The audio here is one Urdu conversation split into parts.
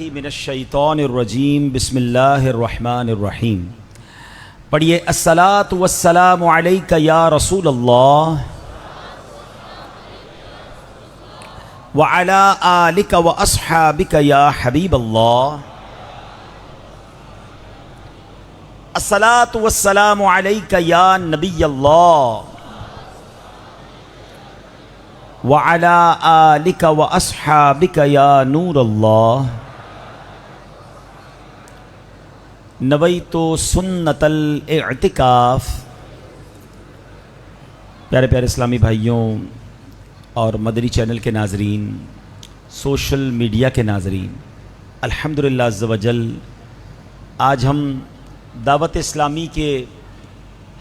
من الشیطان الرجیم بسم اللہ الرحمن الرحیم پڑھیے الصلاۃ والسلام علیک یا رسول اللہ وعلی آلک واصحابک یا حبیب اللہ الصلاۃ والسلام علیک یا نبی اللہ وعلی آلک واصحابک یا نور اللہ نویت سنت الاعتکاف۔ پیارے پیارے اسلامی بھائیوں اور مدنی چینل کے ناظرین، سوشل میڈیا کے ناظرین، الحمدللہ عز و جل آج ہم دعوت اسلامی کے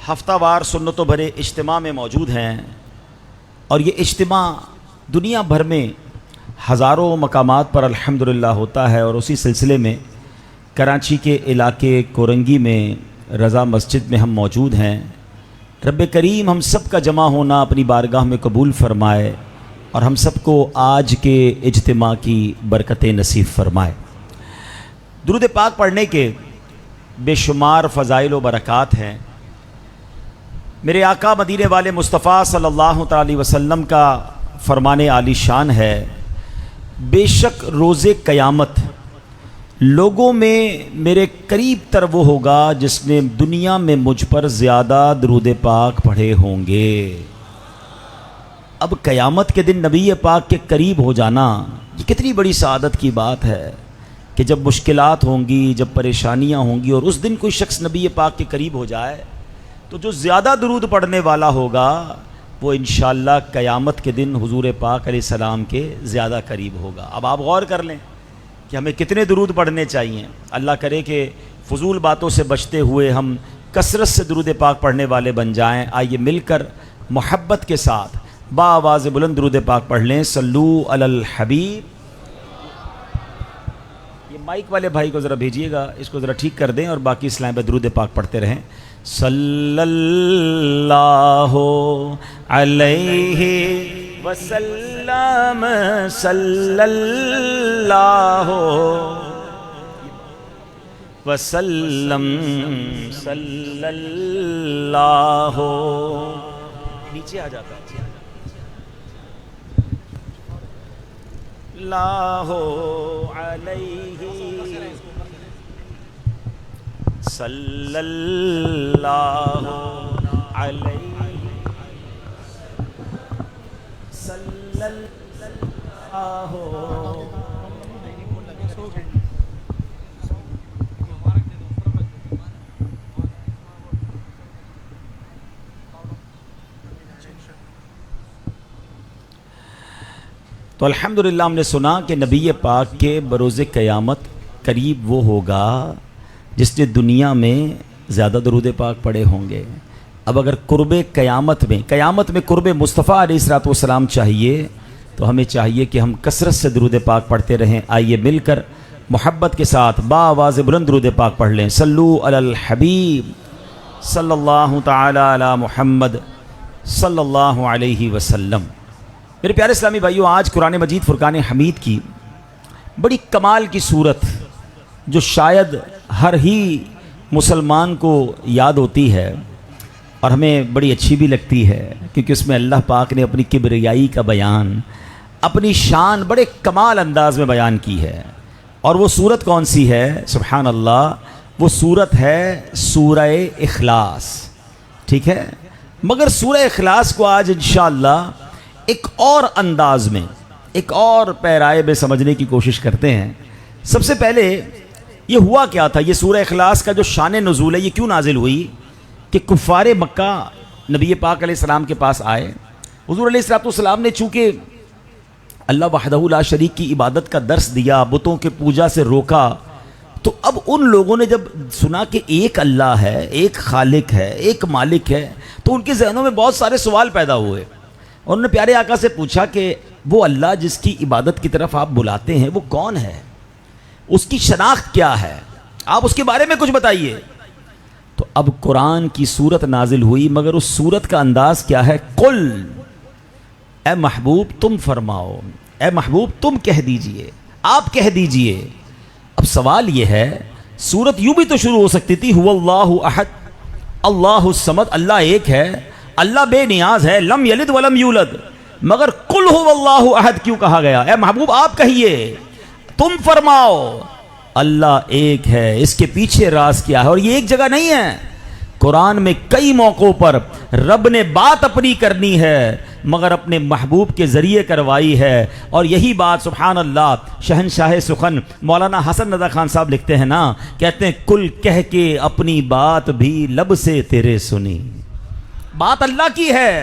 ہفتہ وار سنتوں بھرے اجتماع میں موجود ہیں، اور یہ اجتماع دنیا بھر میں ہزاروں مقامات پر الحمدللہ ہوتا ہے، اور اسی سلسلے میں کراچی کے علاقے کورنگی میں رضا مسجد میں ہم موجود ہیں۔ رب کریم ہم سب کا جمع ہونا اپنی بارگاہ میں قبول فرمائے، اور ہم سب کو آج کے اجتماع کی برکتیں نصیب فرمائے۔ درود پاک پڑھنے کے بے شمار فضائل و برکات ہیں۔ میرے آقا مدینے والے مصطفیٰ صلی اللہ تعالی وسلم کا فرمان عالی شان ہے، بے شک روز قیامت لوگوں میں میرے قریب تر وہ ہوگا جس نے دنیا میں مجھ پر زیادہ درود پاک پڑھے ہوں گے۔ اب قیامت کے دن نبی پاک کے قریب ہو جانا یہ کتنی بڑی سعادت کی بات ہے کہ جب مشکلات ہوں گی، جب پریشانیاں ہوں گی، اور اس دن کوئی شخص نبی پاک کے قریب ہو جائے تو جو زیادہ درود پڑھنے والا ہوگا وہ انشاءاللہ قیامت کے دن حضور پاک علیہ السلام کے زیادہ قریب ہوگا۔ اب آپ غور کر لیں کہ ہمیں کتنے درود پڑھنے چاہیے۔ اللہ کرے کہ فضول باتوں سے بچتے ہوئے ہم کثرت سے درود پاک پڑھنے والے بن جائیں۔ آئیے مل کر محبت کے ساتھ بآواز بلند درود پاک پڑھ لیں۔ صلو علی الحبیب۔ یہ مائک والے بھائی کو ذرا بھیجیے گا، اس کو ذرا ٹھیک کر دیں، اور باقی اسلام پہ درود پاک پڑھتے رہیں۔ صلی اللہ علیہ وسلم صلی اللہ وسلم صلی اللہ، نیچے آ جاتا ہے، اللہ علیہ صلی اللہ علیہ صلی اللہ۔ تو الحمدللہ ہم نے سنا کہ نبی پاک کے بروز قیامت قریب وہ ہوگا جس نے دنیا میں زیادہ درود پاک پڑھے ہوں گے۔ اب اگر قرب قیامت میں قرب مصطفیٰ علیہ الصلوۃ والسلام چاہیے تو ہمیں چاہیے کہ ہم کثرت سے درود پاک پڑھتے رہیں۔ آئیے مل کر محبت کے ساتھ بآواز بلند درود پاک پڑھ لیں۔ صلو علی الحبیب صلی اللہ تعالی علی محمد صلی اللہ علیہ وسلم۔ میرے پیارے اسلامی بھائیوں، آج قرآن مجید فرقان حمید کی بڑی کمال کی صورت جو شاید ہر ہی مسلمان کو یاد ہوتی ہے، اور ہمیں بڑی اچھی بھی لگتی ہے، کیونکہ اس میں اللہ پاک نے اپنی کبریائی کا بیان، اپنی شان بڑے کمال انداز میں بیان کی ہے۔ اور وہ صورت کون سی ہے؟ سبحان اللہ، وہ صورت ہے سورہ اخلاص۔ ٹھیک ہے، مگر سورہ اخلاص کو آج انشاءاللہ ایک اور انداز میں، ایک اور پیرائے میں سمجھنے کی کوشش کرتے ہیں۔ سب سے پہلے یہ ہوا کیا تھا؟ یہ سورہ اخلاص کا جو شان نزول ہے یہ کیوں نازل ہوئی؟ کہ کفار مکہ نبی پاک علیہ السلام کے پاس آئے۔ حضور علیہ الصلوۃ والسلام نے چونکہ اللہ وحدہ لا شریک کی عبادت کا درس دیا، بتوں کے پوجا سے روکا، تو اب ان لوگوں نے جب سنا کہ ایک اللہ ہے، ایک خالق ہے، ایک مالک ہے، تو ان کے ذہنوں میں بہت سارے سوال پیدا ہوئے، اور انہوں نے پیارے آقا سے پوچھا کہ وہ اللہ جس کی عبادت کی طرف آپ بلاتے ہیں وہ کون ہے؟ اس کی شناخت کیا ہے؟ آپ اس کے بارے میں کچھ بتائیے۔ تو اب قرآن کی صورت نازل ہوئی، مگر اس صورت کا انداز کیا ہے؟ قل، اے محبوب تم فرماؤ، اے محبوب تم کہہ دیجئے، آپ کہہ دیجئے، اب سوال یہ ہے، سورت یوں بھی تو شروع ہو سکتی تھی، هو اللہ احد اللہ الصمد، اللہ ایک ہے، اللہ بے نیاز ہے، لم یلد ولم یولد، مگر قل هو اللہ احد کیوں کہا گیا؟ اے محبوب آپ کہیے، تم فرماؤ اللہ ایک ہے، اس کے پیچھے راز کیا ہے؟ اور یہ ایک جگہ نہیں ہے، قرآن میں کئی موقعوں پر رب نے بات اپنی کرنی ہے مگر اپنے محبوب کے ذریعے کروائی ہے، اور یہی بات سبحان اللہ شہنشاہ سخن مولانا حسن رضا خان صاحب لکھتے ہیں نا، کہتے ہیں کل کہہ کے اپنی بات بھی لب سے تیرے سنی، بات اللہ کی ہے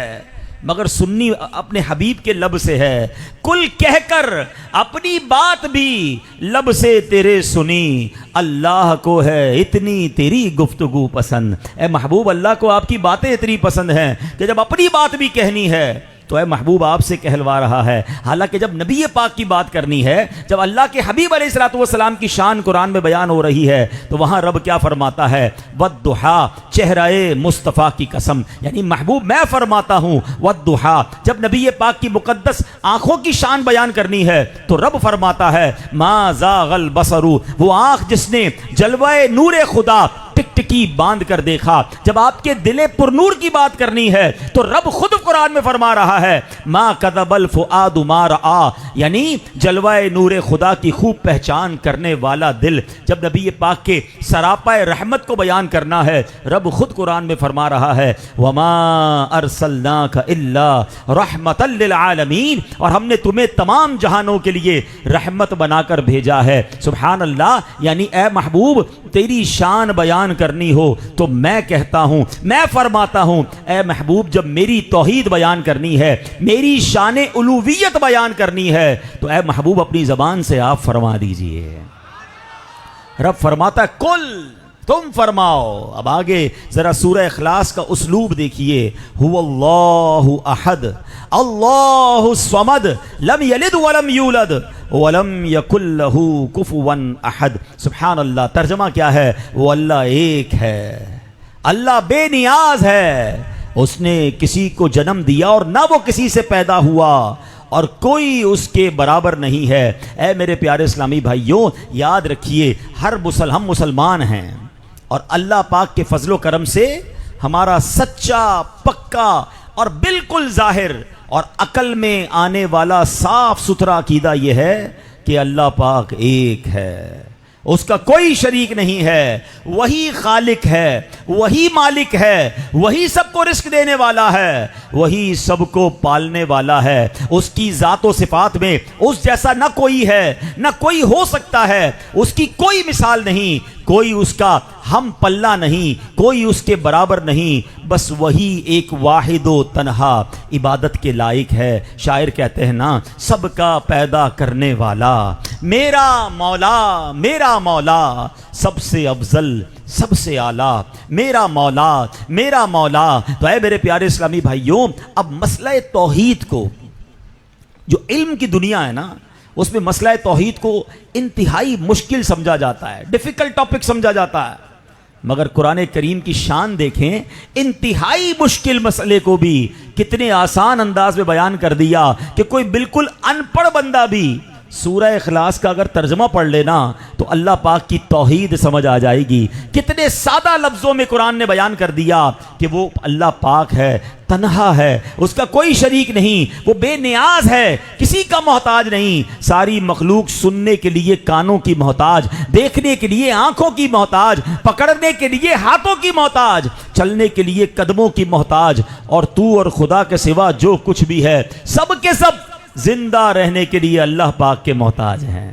مگر سننی اپنے حبیب کے لب سے ہے، کل کہہ کر اپنی بات بھی لب سے تیرے سنی، اللہ کو ہے اتنی تیری گفتگو پسند، اے محبوب اللہ کو آپ کی باتیں اتنی پسند ہیں کہ جب اپنی بات بھی کہنی ہے تو اے محبوب آپ سے کہلوا رہا ہے، حالانکہ جب نبی پاک کی بات کرنی ہے، جب اللہ کے حبیب علیہ الصلوۃ والسلام کی شان قرآن میں بیان ہو رہی ہے تو وہاں رب کیا فرماتا ہے؟ والضحیٰ، چہرہ مصطفیٰ کی قسم، یعنی محبوب میں فرماتا ہوں والضحیٰ، جب نبی پاک کی مقدس آنکھوں کی شان بیان کرنی ہے تو رب فرماتا ہے ما زاغ البصر، وہ آنکھ جس نے جلوہ نور خدا ٹکٹکی باندھ کر دیکھا، جب آپ کے دل پر نور کی بات کرنی ہے تو رب خود قرآن میں فرما رہا ہے ما کذب الفؤاد ما رآ، یعنی جلوہ نور خدا کی خوب پہچان کرنے والا دل، جب نبی پاک کے سراپا رحمت کو بیان کرنا ہے رب خود قرآن میں فرما رہا ہے وما ارسلناک الا رحمتا للعالمین، اور ہم نے تمہیں تمام جہانوں کے لیے رحمت بنا کر بھیجا ہے۔ سبحان اللہ، یعنی اے محبوب تیری شان بیان کرنی ہو تو میں کہتا ہوں، میں فرماتا ہوں اے محبوب جب میری توحید بیان کرنی ہے، میری شان الوہیت بیان کرنی ہے تو اے محبوب اپنی زبان سے آپ فرما دیجئے۔ رب فرماتا ہے کل، تم فرماؤ۔ اب آگے ذرا سورہ اخلاص کا اسلوب دیکھیے، هو اللہ احد اللہ الصمد لم یلد ولم یولد ولم یکن لہ کفوا احد۔ سبحان اللہ، ترجمہ کیا ہے؟ وہ اللہ ایک ہے، اللہ بے نیاز ہے، اس نے کسی کو جنم دیا اور نہ وہ کسی سے پیدا ہوا اور کوئی اس کے برابر نہیں ہے۔ اے میرے پیارے اسلامی بھائیوں، یاد رکھیے ہم مسلمان ہیں اور اللہ پاک کے فضل و کرم سے ہمارا سچا پکا اور بالکل ظاہر اور عقل میں آنے والا صاف ستھرا عقیدہ یہ ہے کہ اللہ پاک ایک ہے، اس کا کوئی شریک نہیں ہے، وہی خالق ہے، وہی مالک ہے، وہی سب کو رزق دینے والا ہے، وہی سب کو پالنے والا ہے، اس کی ذات و صفات میں اس جیسا نہ کوئی ہے نہ کوئی ہو سکتا ہے، اس کی کوئی مثال نہیں، کوئی اس کا ہم پلہ نہیں، کوئی اس کے برابر نہیں، بس وہی ایک واحد و تنہا عبادت کے لائق ہے۔ شاعر کہتے ہیں نا، سب کا پیدا کرنے والا میرا مولا سب سے افضل سب سے اعلیٰ، میرا مولا۔ تو اے میرے پیارے اسلامی بھائیوں، اب مسئلہ توحید کو، جو علم کی دنیا ہے نا، اس میں مسئلہ توحید کو انتہائی مشکل سمجھا جاتا ہے، ڈیفیکلٹ ٹاپک سمجھا جاتا ہے، مگر قرآن کریم کی شان دیکھیں، انتہائی مشکل مسئلے کو بھی کتنے آسان انداز میں بیان کر دیا کہ کوئی بالکل ان پڑھ بندہ بھی سورہ اخلاص کا اگر ترجمہ پڑھ لینا تو اللہ پاک کی توحید سمجھ آ جائے گی۔ کتنے سادہ لفظوں میں قرآن نے بیان کر دیا کہ وہ اللہ پاک ہے، تنہا ہے، اس کا کوئی شریک نہیں، وہ بے نیاز ہے، کسی کا محتاج نہیں، ساری مخلوق سننے کے لیے کانوں کی محتاج، دیکھنے کے لیے آنکھوں کی محتاج، پکڑنے کے لیے ہاتھوں کی محتاج، چلنے کے لیے قدموں کی محتاج، اور تو اور خدا کے سوا جو کچھ بھی ہے سب کے سب زندہ رہنے کے لیے اللہ پاک کے محتاج ہیں،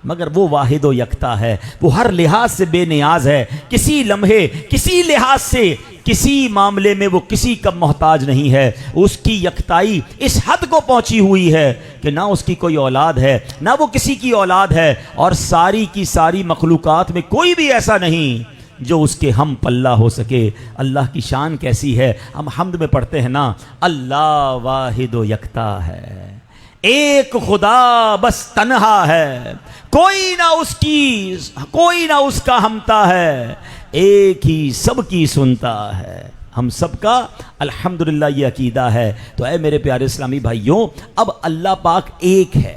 مگر وہ واحد و یکتا ہے، وہ ہر لحاظ سے بے نیاز ہے، کسی لمحے کسی لحاظ سے کسی معاملے میں وہ کسی کا محتاج نہیں ہے، اس کی یکتائی اس حد کو پہنچی ہوئی ہے کہ نہ اس کی کوئی اولاد ہے نہ وہ کسی کی اولاد ہے، اور ساری کی ساری مخلوقات میں کوئی بھی ایسا نہیں جو اس کے ہم پلہ ہو سکے۔ اللہ کی شان کیسی ہے، ہم حمد میں پڑھتے ہیں نا، اللہ واحد و یکتا ہے، ایک خدا بس تنہا ہے، کوئی نہ اس کا ہمتا ہے، ایک ہی سب کی سنتا ہے۔ ہم سب کا الحمدللہ یہ عقیدہ ہے۔ تو اے میرے پیارے اسلامی بھائیوں، اب اللہ پاک ایک ہے،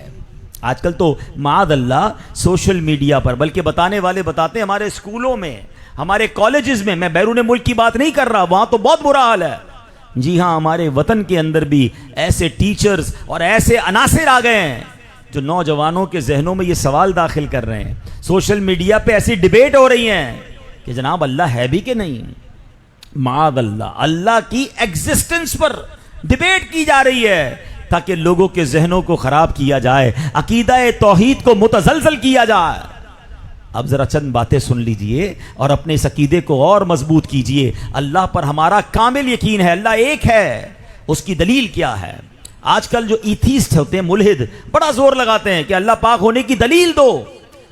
آج کل تو معاذ اللہ سوشل میڈیا پر، بلکہ بتانے والے بتاتے ہیں ہمارے اسکولوں میں، ہمارے کالجز میں بیرون ملک کی بات نہیں کر رہا، وہاں تو بہت برا حال ہے، جی ہاں ہمارے وطن کے اندر بھی ایسے ٹیچرز اور ایسے عناصر آ گئے ہیں جو نوجوانوں کے ذہنوں میں یہ سوال داخل کر رہے ہیں، سوشل میڈیا پہ ایسی ڈیبیٹ ہو رہی ہیں کہ جناب اللہ ہے بھی کہ نہیں، معاذ اللہ اللہ کی ایگزسٹنس پر ڈیبیٹ کی جا رہی ہے تاکہ لوگوں کے ذہنوں کو خراب کیا جائے، عقیدہ توحید کو متزلزل کیا جائے۔ اب ذرا چند باتیں سن لیجئے اور اپنے اس عقیدے کو اور مضبوط کیجئے۔ اللہ پر ہمارا کامل یقین ہے، اللہ ایک ہے، اس کی دلیل کیا ہے؟ آج کل جو ایتھیسٹ ہوتے ہیں، ملحد، بڑا زور لگاتے ہیں کہ اللہ پاک ہونے کی دلیل دو،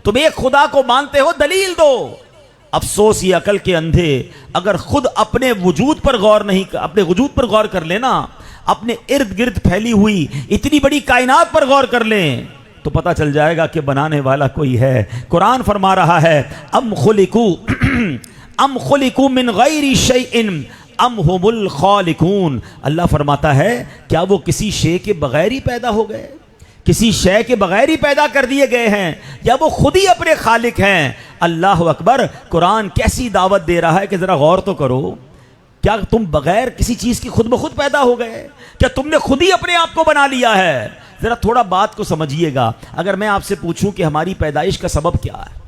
تم ایک خدا کو مانتے ہو دلیل دو۔ افسوس یہ عقل کے اندھے اگر خود اپنے وجود پر غور نہیں، اپنے وجود پر غور کر لینا، اپنے ارد گرد پھیلی ہوئی اتنی بڑی کائنات پر غور کر لیں تو پتہ چل جائے گا کہ بنانے والا کوئی ہے۔ قرآن فرما رہا ہے ام خلقوا من غیر شیء ام هم الخالقون، اللہ فرماتا ہے کیا وہ کسی شے کے بغیر ہی پیدا ہو گئے، کسی شے کے بغیر ہی پیدا کر دیے گئے ہیں، یا وہ خود ہی اپنے خالق ہیں؟ اللہ اکبر، قرآن کیسی دعوت دے رہا ہے کہ ذرا غور تو کرو، کیا تم بغیر کسی چیز کی خود بخود پیدا ہو گئے؟ کیا تم نے خود ہی اپنے آپ کو بنا لیا ہے؟ ذرا تھوڑا بات کو سمجھیے گا۔ اگر میں آپ سے پوچھوں کہ ہماری پیدائش کا سبب کیا ہے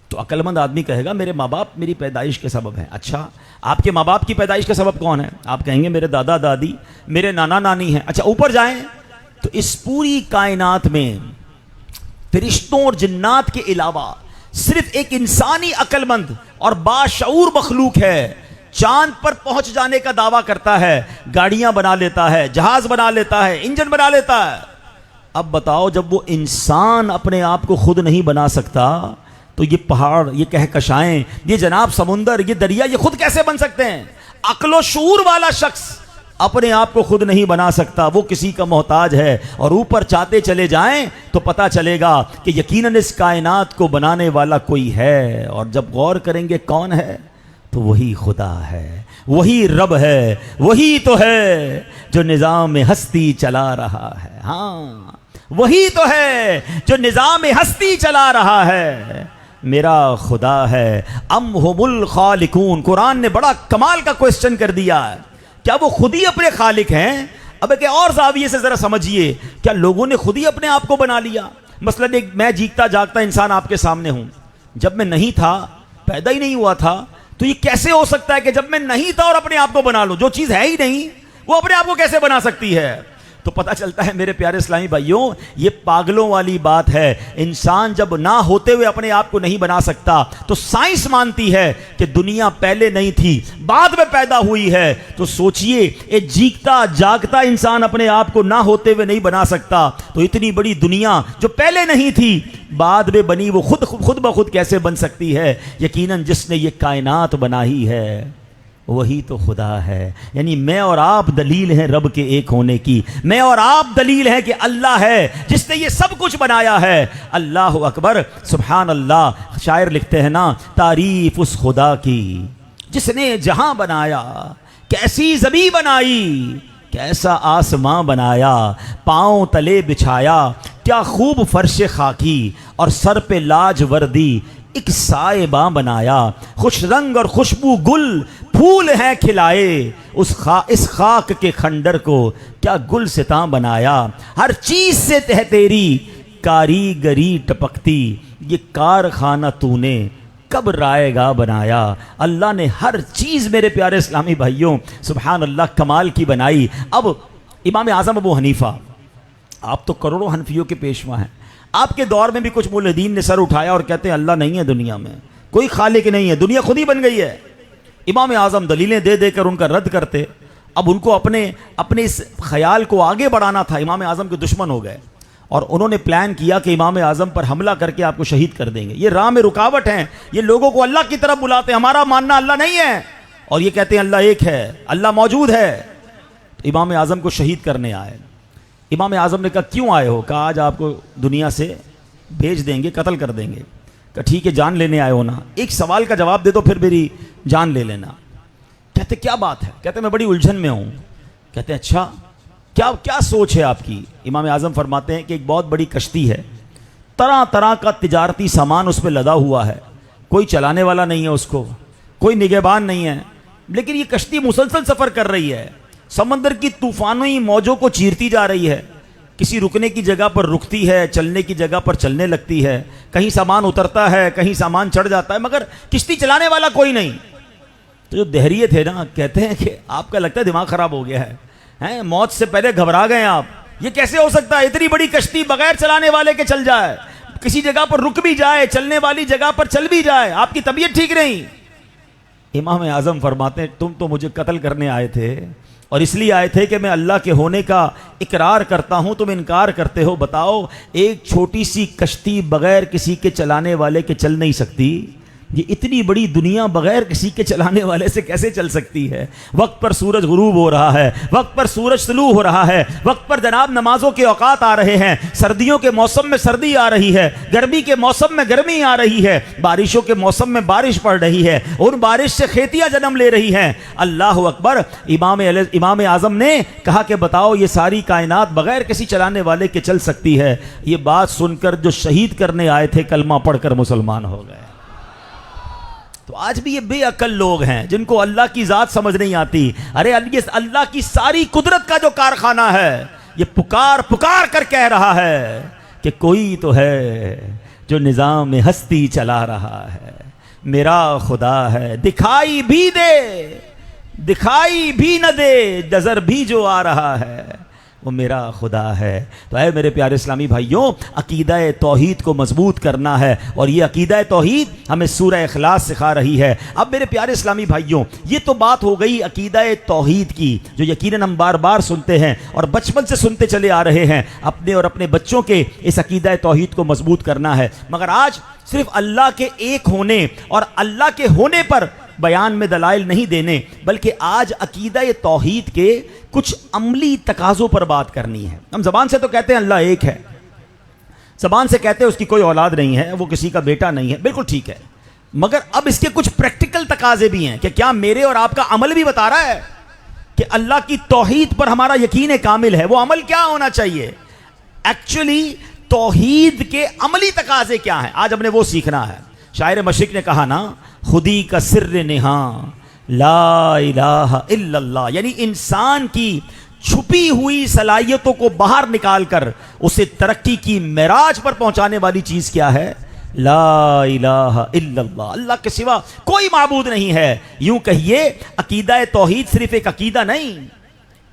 تو عقل مند آدمی کہے گا میرے ماں باپ میری پیدائش کے سبب ہیں۔ اچھا، آپ کے ماں باپ کی پیدائش کا سبب کون ہے؟ آپ کہیں گے میرے دادا دادی، میرے نانا نانی ہیں۔ اچھا، اوپر جائیں تو اس پوری کائنات میں فرشتوں اور جنات کے علاوہ صرف ایک انسانی عقل مند اور باشعور مخلوق ہے، چاند پر پہنچ جانے کا دعویٰ کرتا ہے، گاڑیاں بنا لیتا ہے، جہاز بنا لیتا ہے، انجن بنا لیتا ہے۔ اب بتاؤ جب وہ انسان اپنے آپ کو خود نہیں بنا سکتا تو یہ پہاڑ، یہ کہکشائیں، یہ جناب سمندر، یہ دریا، یہ خود کیسے بن سکتے ہیں؟ عقل و شعور والا شخص اپنے آپ کو خود نہیں بنا سکتا، وہ کسی کا محتاج ہے، اور اوپر چاہتے چلے جائیں تو پتہ چلے گا کہ یقیناً اس کائنات کو بنانے والا کوئی ہے، اور جب غور کریں گے کون ہے تو وہی خدا ہے، وہی رب ہے، وہی تو ہے جو نظام ہستی چلا رہا ہے۔ ہاں، وہی تو ہے جو نظام ہستی چلا رہا ہے، میرا خدا ہے۔ ام هم الخالقون، قرآن نے بڑا کمال کا کوسچن کر دیا ہے، کیا وہ خود ہی اپنے خالق ہیں؟ اب ایک اور زاویے سے ذرا سمجھیے، کیا لوگوں نے خود ہی اپنے آپ کو بنا لیا؟ مثلا ایک میں جیتا جاگتا انسان آپ کے سامنے ہوں، جب میں نہیں تھا، پیدا ہی نہیں ہوا تھا، تو یہ کیسے ہو سکتا ہے کہ جب میں نہیں تھا اور اپنے آپ کو بنا لوں؟ جو چیز ہے ہی نہیں وہ اپنے آپ کو کیسے بنا سکتی ہے؟ تو پتہ چلتا ہے میرے پیارے اسلامی بھائیوں، یہ پاگلوں والی بات ہے۔ انسان جب نہ ہوتے ہوئے اپنے آپ کو نہیں بنا سکتا تو سائنس مانتی ہے کہ دنیا پہلے نہیں تھی، بعد میں پیدا ہوئی ہے۔ تو سوچئے، ایک جیتا جاگتا انسان اپنے آپ کو نہ ہوتے ہوئے نہیں بنا سکتا، تو اتنی بڑی دنیا جو پہلے نہیں تھی بعد میں بنی، وہ خود بخود کیسے بن سکتی ہے؟ یقیناً جس نے یہ کائنات بنائی ہے وہی تو خدا ہے۔ یعنی میں اور آپ دلیل ہیں رب کے ایک ہونے کی، میں اور آپ دلیل ہیں کہ اللہ ہے جس نے یہ سب کچھ بنایا ہے۔ اللہ اکبر، سبحان اللہ۔ شاعر لکھتے ہیں نا، تعریف اس خدا کی جس نے جہاں بنایا، کیسی زمین بنائی، کیسا آسماں بنایا، پاؤں تلے بچھایا، کیا خوب فرش خاکی، اور سر پہ لاج وردی ایک سائباں بنایا، خوش رنگ اور خوشبو گل پھول ہیں کھلائے، اس خاک کے کھنڈر کو کیا گل ستاں بنایا، ہر چیز سے تہ تیری کاریگری ٹپکتی، یہ کارخانہ تو نے کب رائے گاہ بنایا۔ اللہ نے ہر چیز میرے پیارے اسلامی بھائیوں سبحان اللہ کمال کی بنائی۔ اب امام اعظم ابو حنیفہ، آپ تو کروڑوں حنفیوں کے پیشوا ہیں، آپ کے دور میں بھی کچھ ملحدین نے سر اٹھایا اور کہتے ہیں اللہ نہیں ہے دنیا میں، کوئی خالق نہیں ہے، دنیا خود ہی بن گئی ہے۔ امام اعظم دلیلیں دے دے کر ان کا رد کرتے۔ اب ان کو اپنے اس خیال کو آگے بڑھانا تھا، امام اعظم کے دشمن ہو گئے اور انہوں نے پلان کیا کہ امام اعظم پر حملہ کر کے آپ کو شہید کر دیں گے، یہ راہ میں رکاوٹ ہیں، یہ لوگوں کو اللہ کی طرف بلاتے ہیں، ہمارا ماننا اللہ نہیں ہے، اور یہ کہتے ہیں اللہ ایک ہے، اللہ موجود ہے۔ تو امام اعظم کو شہید کرنے آئے۔ امام اعظم نے کہا کیوں آئے ہو؟ کہا آج آپ کو دنیا سے بھیج دیں گے، قتل کر دیں گے۔ کہا ٹھیک ہے، جان لینے آئے ہو نا، ایک سوال کا جواب دے دو پھر میری جان لے لینا۔ کہتے کیا بات ہے؟ کہتے میں بڑی الجھن میں ہوں۔ کہتے ہیں اچھا کیا سوچ ہے آپ کی؟ امام اعظم فرماتے ہیں کہ ایک بہت بڑی کشتی ہے، طرح طرح کا تجارتی سامان اس پہ لدا ہوا ہے، کوئی چلانے والا نہیں ہے، اس کو کوئی نگہبان نہیں ہے، لیکن یہ کشتی مسلسل سفر کر رہی ہے، سمندر کی طوفانی موجوں کو چیرتی جا رہی ہے، کسی رکنے کی جگہ پر رکتی ہے، چلنے کی جگہ پر چلنے لگتی ہے، کہیں سامان اترتا ہے، کہیں سامان چڑھ جاتا ہے، مگر کشتی چلانے والا کوئی نہیں۔ تو جو دہریے تھے نا، کہتے ہیں کہ آپ کا لگتا ہے دماغ خراب ہو گیا ہے، موت سے پہلے گھبرا گئے آپ، یہ کیسے ہو سکتا ہے اتنی بڑی کشتی بغیر چلانے والے کے چل جائے، کسی جگہ پر رک بھی جائے، چلنے والی جگہ پر چل بھی جائے، آپ کی طبیعت ٹھیک نہیں۔ امام اعظم فرماتے ہیں تم تو مجھے قتل کرنے آئے تھے، اور اس لیے آئے تھے کہ میں اللہ کے ہونے کا اقرار کرتا ہوں، تم انکار کرتے ہو، بتاؤ ایک چھوٹی سی کشتی بغیر کسی کے چلانے والے کے چل نہیں سکتی؟ یہ اتنی بڑی دنیا بغیر کسی کے چلانے والے سے کیسے چل سکتی ہے؟ وقت پر سورج غروب ہو رہا ہے، وقت پر سورج طلوع ہو رہا ہے، وقت پر جناب نمازوں کے اوقات آ رہے ہیں، سردیوں کے موسم میں سردی آ رہی ہے، گرمی کے موسم میں گرمی آ رہی ہے، بارشوں کے موسم میں بارش پڑ رہی ہے، اور بارش سے کھیتیاں جنم لے رہی ہیں۔ اللہ اکبر۔ امام اعظم نے کہا کہ بتاؤ یہ ساری کائنات بغیر کسی چلانے والے کے چل سکتی ہے؟ یہ بات سن کر جو شہید کرنے آئے تھے کلمہ پڑھ کر مسلمان ہو گئے۔ تو آج بھی یہ بے عقل لوگ ہیں جن کو اللہ کی ذات سمجھ نہیں آتی۔ ارے یہ اللہ کی ساری قدرت کا جو کارخانہ ہے، یہ پکار پکار کر کہہ رہا ہے کہ کوئی تو ہے جو نظام ہستی چلا رہا ہے، میرا خدا ہے، دکھائی بھی دے دکھائی بھی نہ دے، نظر بھی جو آ رہا ہے وہ میرا خدا ہے۔ تو اے میرے پیارے اسلامی بھائیوں، عقیدہ توحید کو مضبوط کرنا ہے، اور یہ عقیدہ توحید ہمیں سورہ اخلاص سکھا رہی ہے۔ اب میرے پیارے اسلامی بھائیوں، یہ تو بات ہو گئی عقیدہ توحید کی، جو یقیناً ہم بار بار سنتے ہیں اور بچپن سے سنتے چلے آ رہے ہیں۔ اپنے اور اپنے بچوں کے اس عقیدہ توحید کو مضبوط کرنا ہے، مگر آج صرف اللہ کے ایک ہونے اور اللہ کے ہونے پر بیان میں دلائل نہیں دینے، بلکہ آج عقیدہ توحید کے کچھ عملی تقاضوں پر بات کرنی ہے۔ ہم زبان سے تو کہتے ہیں اللہ ایک ہے، زبان سے کہتے ہیں اس کی کوئی اولاد نہیں ہے، وہ کسی کا بیٹا نہیں ہے، بالکل ٹھیک ہے، مگر اب اس کے کچھ پریکٹیکل تقاضے بھی ہیں کہ کیا میرے اور آپ کا عمل بھی بتا رہا ہے کہ اللہ کی توحید پر ہمارا یقین کامل ہے؟ وہ عمل کیا ہونا چاہیے؟ ایکچولی توحید کے عملی تقاضے کیا ہیں؟ آج ہم نے وہ سیکھنا ہے۔ شاعر مشرق نے کہا نا، خودی کا سر نہاں لا الہ الا اللہ، یعنی انسان کی چھپی ہوئی صلاحیتوں کو باہر نکال کر اسے ترقی کی معراج پر پہنچانے والی چیز کیا ہے؟ لا الہ الا اللہ، اللہ کے سوا کوئی معبود نہیں ہے۔ یوں کہیے عقیدہ توحید صرف ایک عقیدہ نہیں،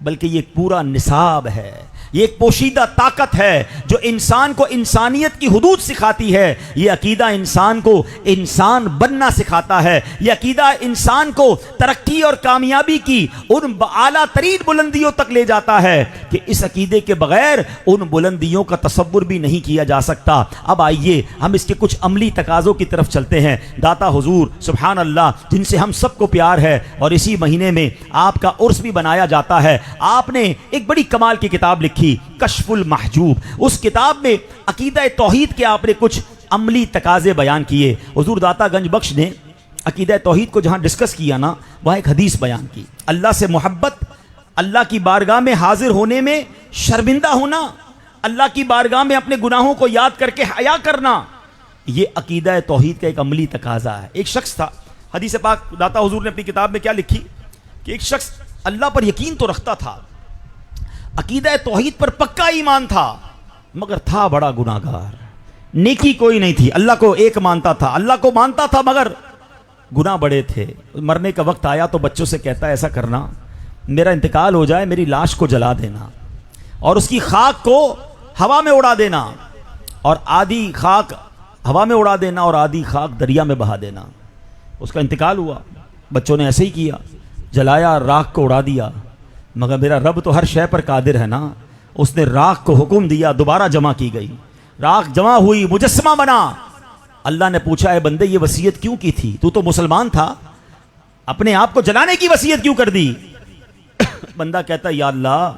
بلکہ یہ پورا نصاب ہے، یہ ایک پوشیدہ طاقت ہے جو انسان کو انسانیت کی حدود سکھاتی ہے۔ یہ عقیدہ انسان کو انسان بننا سکھاتا ہے، یہ عقیدہ انسان کو ترقی اور کامیابی کی ان اعلیٰ ترین بلندیوں تک لے جاتا ہے کہ اس عقیدے کے بغیر ان بلندیوں کا تصور بھی نہیں کیا جا سکتا۔ اب آئیے ہم اس کے کچھ عملی تقاضوں کی طرف چلتے ہیں۔ داتا حضور سبحان اللہ، جن سے ہم سب کو پیار ہے، اور اسی مہینے میں آپ کا عرس بھی بنایا جاتا ہے، آپ نے ایک بڑی کمال کی کتاب لکھی کشف المحجوب۔ اس کتاب میں عقیدہ توحید کے آپ نے کچھ عملی تقاضے بیان کیے۔ حضور داتا گنج بخش نے عقیدہ توحید کو جہاں ڈسکس کیا نا، وہاں ایک حدیث بیان کی، اللہ سے محبت، اللہ کی بارگاہ میں حاضر ہونے میں شرمندہ ہونا، اللہ کی بارگاہ میں اپنے گناہوں کو یاد کر کے حیا کرنا، یہ عقیدہ توحید کا ایک عملی تقاضا ہے۔ ایک شخص تھا، حدیث پاک داتا حضور نے اپنی کتاب میں کیا لکھی کہ ایک شخص اللہ پر یقین تو رکھتا تھا، عقیدہ توحید پر پکا ایمان تھا، مگر تھا بڑا گناہگار، نیکی کوئی نہیں تھی، اللہ کو ایک مانتا تھا، اللہ کو مانتا تھا، مگر گناہ بڑے تھے۔ مرنے کا وقت آیا تو بچوں سے کہتا ہے ایسا کرنا، میرا انتقال ہو جائے، میری لاش کو جلا دینا اور اس کی خاک کو ہوا میں اڑا دینا، اور آدھی خاک ہوا میں اڑا دینا اور آدھی خاک دریا میں بہا دینا۔ اس کا انتقال ہوا، بچوں نے ایسے ہی کیا، جلایا، راکھ کو اڑا دیا، مگر میرا رب تو ہر شے پر قادر ہے نا، اس نے راکھ کو حکم دیا، دوبارہ جمع کی گئی، راکھ جمع ہوئی، مجسمہ بنا۔ اللہ نے پوچھا اے بندے یہ وصیت کیوں کی تھی؟ تو مسلمان تھا، اپنے آپ کو جلانے کی وصیت کیوں کر دی؟ بندہ کہتا یا اللہ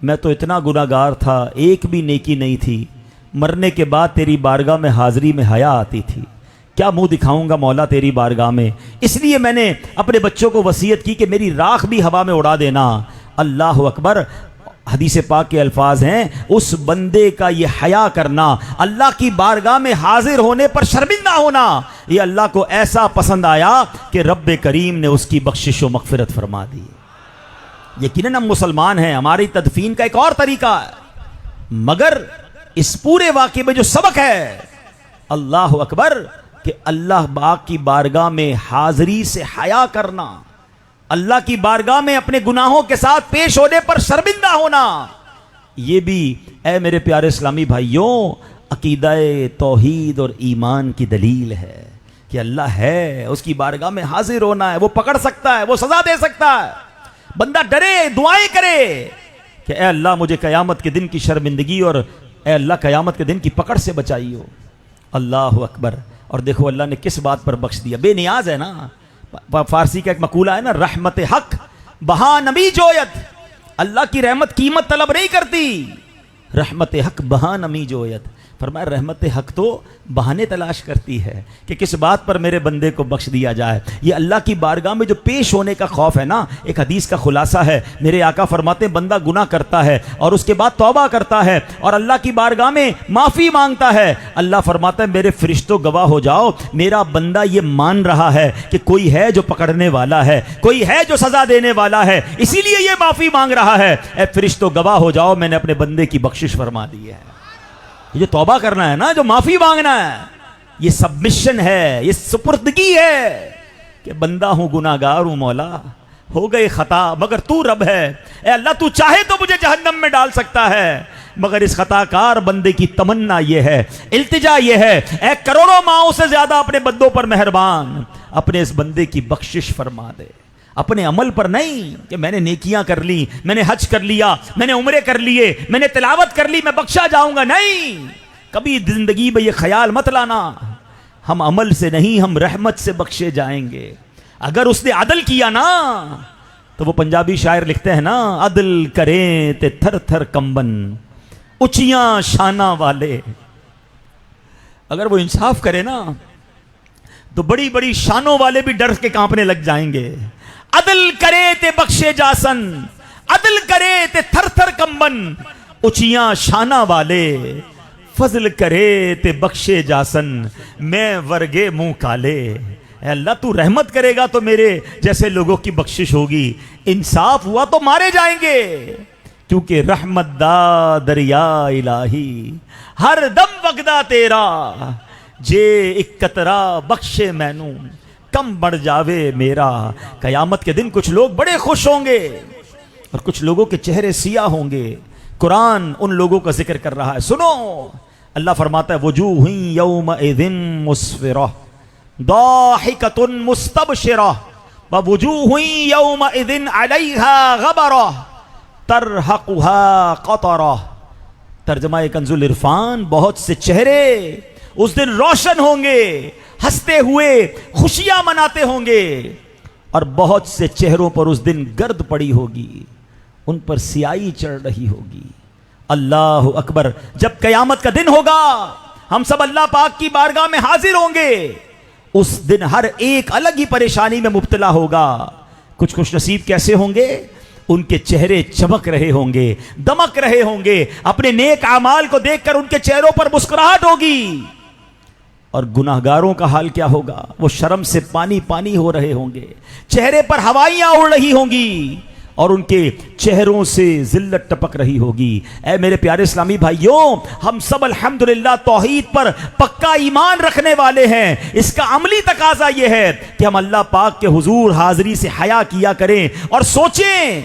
میں تو اتنا گناہگار تھا، ایک بھی نیکی نہیں تھی، مرنے کے بعد تیری بارگاہ میں حاضری میں حیا آتی تھی، کیا منہ دکھاؤں گا مولا تیری بارگاہ میں، اس لیے میں نے اپنے بچوں کو وصیت کی کہ میری راکھ بھی ہوا میں اڑا دینا۔ اللہ اکبر۔ حدیث پاک کے الفاظ ہیں، اس بندے کا یہ حیا کرنا، اللہ کی بارگاہ میں حاضر ہونے پر شرمندہ ہونا، یہ اللہ کو ایسا پسند آیا کہ رب کریم نے اس کی بخشش و مغفرت فرما دی۔ یقیناً ہم مسلمان ہیں، ہماری تدفین کا ایک اور طریقہ ہے، مگر اس پورے واقعے میں جو سبق ہے، اللہ اکبر، کہ اللہ پاک کی بارگاہ میں حاضری سے حیا کرنا، اللہ کی بارگاہ میں اپنے گناہوں کے ساتھ پیش ہونے پر شرمندہ ہونا، یہ بھی اے میرے پیارے اسلامی بھائیوں عقیدہ توحید اور ایمان کی دلیل ہے کہ اللہ ہے، اس کی بارگاہ میں حاضر ہونا ہے، وہ پکڑ سکتا ہے، وہ سزا دے سکتا ہے۔ بندہ ڈرے، دعائیں کرے کہ اے اللہ مجھے قیامت کے دن کی شرمندگی اور اے اللہ قیامت کے دن کی پکڑ سے بچائیو۔ اللہ اکبر۔ اور دیکھو اللہ نے کس بات پر بخش دیا، بے نیاز ہے نا۔ فارسی کا ایک مقولہ ہے نا، رحمت حق بہا نمی جویت، اللہ کی رحمت قیمت طلب نہیں کرتی، رحمت حق بہا نمی جویت، فرمایا رحمت حق تو بہانے تلاش کرتی ہے کہ کس بات پر میرے بندے کو بخش دیا جائے۔ یہ اللہ کی بارگاہ میں جو پیش ہونے کا خوف ہے نا، ایک حدیث کا خلاصہ ہے، میرے آقا فرماتے ہیں بندہ گناہ کرتا ہے اور اس کے بعد توبہ کرتا ہے اور اللہ کی بارگاہ میں معافی مانگتا ہے، اللہ فرماتا ہے میرے فرشتوں گواہ ہو جاؤ، میرا بندہ یہ مان رہا ہے کہ کوئی ہے جو پکڑنے والا ہے، کوئی ہے جو سزا دینے والا ہے، اسی لیے یہ معافی مانگ رہا ہے، اے فرشتوں گواہ ہو جاؤ میں نے اپنے بندے کی بخشش فرما دی ہے۔ یہ جو توبہ کرنا ہے نا، جو معافی مانگنا ہے، یہ سبمشن ہے، یہ سپردگی ہے کہ بندہ ہوں، گناہگار ہوں، مولا ہو گئے خطا مگر تو رب ہے، اے اللہ تو چاہے تو مجھے جہنم میں ڈال سکتا ہے، مگر اس خطا کار بندے کی تمنا یہ ہے، التجا یہ ہے، اے کروڑوں ماؤں سے زیادہ اپنے بندوں پر مہربان، اپنے اس بندے کی بخشش فرما دے، اپنے عمل پر نہیں کہ میں نے نیکیاں کر لی، میں نے حج کر لیا، میں نے عمرے کر لیے، میں نے تلاوت کر لی، میں بخشا جاؤں گا، نہیں، کبھی زندگی میں یہ خیال مت لانا، ہم عمل سے نہیں، ہم رحمت سے بخشے جائیں گے۔ اگر اس نے عدل کیا نا، تو وہ پنجابی شاعر لکھتے ہیں نا، عدل کریں تے تھر تھر کمبن اچیاں شانہ والے، اگر وہ انصاف کرے نا تو بڑی بڑی شانوں والے بھی ڈر کے کانپنے لگ جائیں گے۔ عدل کرے تے بخشے جاسن، عدل کرے تے تھر تھر کمبن اچیاں شانہ والے، فضل کرے تے بخشے جاسن میں ورگے منہ کالے۔ اے اللہ تو رحمت کرے گا تو میرے جیسے لوگوں کی بخشش ہوگی، انصاف ہوا تو مارے جائیں گے، کیونکہ رحمت دا دریا الہی ہر دم وگدا تیرا، جے ایک قطرہ بخشے مینوں کم بڑھ جاوے میرا۔ قیامت کے دن کچھ لوگ بڑے خوش ہوں گے اور کچھ لوگوں کے چہرے سیاہ ہوں گے۔ قرآن ان لوگوں کا ذکر کر رہا ہے، سنو، اللہ فرماتا ہے وجوہ یومئذ مسفرہ ضاحکۃ مستبشرہ ووجوہ یومئذ علیہا غبرہ ترہقها قطرہ۔ ترجمہ کنز العرفان، بہت سے چہرے اس دن روشن ہوں گے، ہنستے ہوئے خوشیاں مناتے ہوں گے، اور بہت سے چہروں پر اس دن گرد پڑی ہوگی، ان پر سیاہی چڑھ رہی ہوگی۔ اللہ اکبر۔ جب قیامت کا دن ہوگا، ہم سب اللہ پاک کی بارگاہ میں حاضر ہوں گے، اس دن ہر ایک الگ ہی پریشانی میں مبتلا ہوگا۔ کچھ خوش نصیب کیسے ہوں گے؟ ان کے چہرے چمک رہے ہوں گے، دمک رہے ہوں گے، اپنے نیک اعمال کو دیکھ کر ان کے چہروں پر مسکراہٹ ہوگی۔ اور گناہگاروں کا حال کیا ہوگا؟ وہ شرم سے پانی پانی ہو رہے ہوں گے، چہرے پر ہوائیاں اڑ رہی ہوں گی اور ان کے چہروں سے ذلت ٹپک رہی ہوگی۔ اے میرے پیارے اسلامی بھائیوں، ہم سب الحمدللہ توحید پر پکا ایمان رکھنے والے ہیں۔ اس کا عملی تقاضا یہ ہے کہ ہم اللہ پاک کے حضور حاضری سے حیا کیا کریں اور سوچیں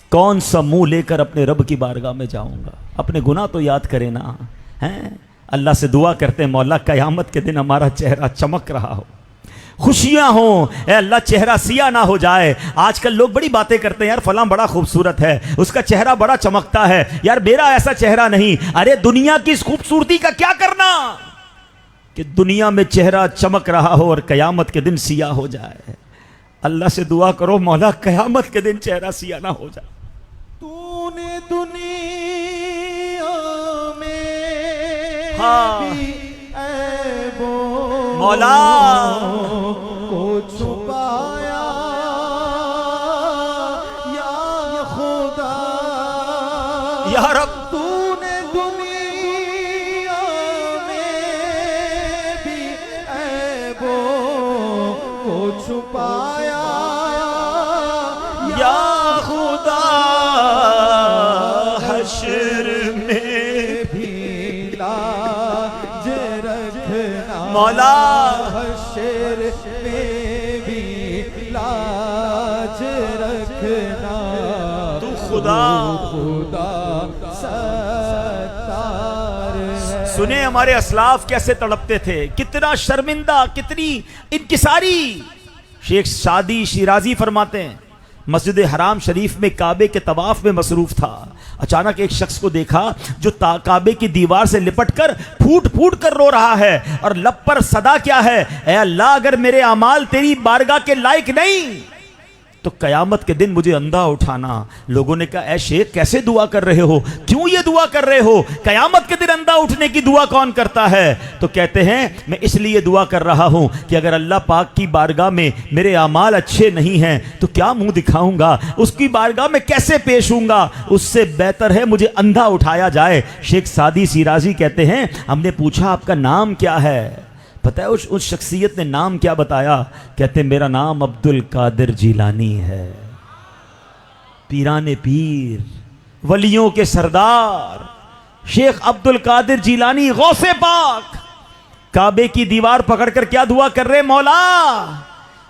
کون سا منہ لے کر اپنے رب کی بارگاہ میں جاؤں گا۔ اپنے گناہ تو یاد کریں نا، ہیں؟ اللہ سے دعا کرتے ہیں مولا قیامت کے دن ہمارا چہرہ چمک رہا ہو، خوشیاں ہوں، اے اللہ چہرہ سیاہ نہ ہو جائے۔ آج کل لوگ بڑی باتیں کرتے ہیں، یار فلاں بڑا خوبصورت ہے، اس کا چہرہ بڑا چمکتا ہے، یار میرا ایسا چہرہ نہیں۔ ارے دنیا کی اس خوبصورتی کا کیا کرنا کہ دنیا میں چہرہ چمک رہا ہو اور قیامت کے دن سیاہ ہو جائے۔ اللہ سے دعا کرو مولا قیامت کے دن چہرہ سیاہ نہ ہو جائے۔ تو نے دنیا میں بھی عیبوں مولا کو چھپایا، یا خدا چھپایا یا خدا حشر میں بھی لاج رکھنا مولا حشر میں بھی لاج رکھنا تو خدا ستار ہے۔ سنیں ہمارے اسلاف کیسے تڑپتے تھے، کتنا شرمندہ، کتنی انکساری۔ شیخ سعدی شیرازی فرماتے ہیں مسجد حرام شریف میں کعبے کے طواف میں مصروف تھا، اچانک ایک شخص کو دیکھا جو کعبے کی دیوار سے لپٹ کر پھوٹ پھوٹ کر رو رہا ہے، اور لب پر صدا کیا ہے، اے اللہ اگر میرے اعمال تیری بارگاہ کے لائق نہیں تو قیامت کے دن مجھے اندھا اٹھانا۔ لوگوں نے کہا اے شیخ کیسے دعا کر رہے ہو، کیوں یہ دعا کر رہے ہو، قیامت کے دن اندھا اٹھنے کی دعا کون کرتا ہے؟ تو کہتے ہیں میں اس لیے دعا کر رہا ہوں کہ اگر اللہ پاک کی بارگاہ میں میرے اعمال اچھے نہیں ہیں تو کیا منہ دکھاؤں گا، اس کی بارگاہ میں کیسے پیش ہوں گا، اس سے بہتر ہے مجھے اندھا اٹھایا جائے۔ شیخ سعدی شیرازی کہتے ہیں ہم نے پوچھا آپ کا نام کیا ہے؟ پتہ ہے اس شخصیت نے نام کیا بتایا؟ کہتے ہیں میرا نام عبد القادر جیلانی ہے، پیران پیر، ولیوں کے سردار شیخ عبد القادر جیلانی غوث پاک کعبے کی دیوار پکڑ کر کیا دعا کر رہے، مولا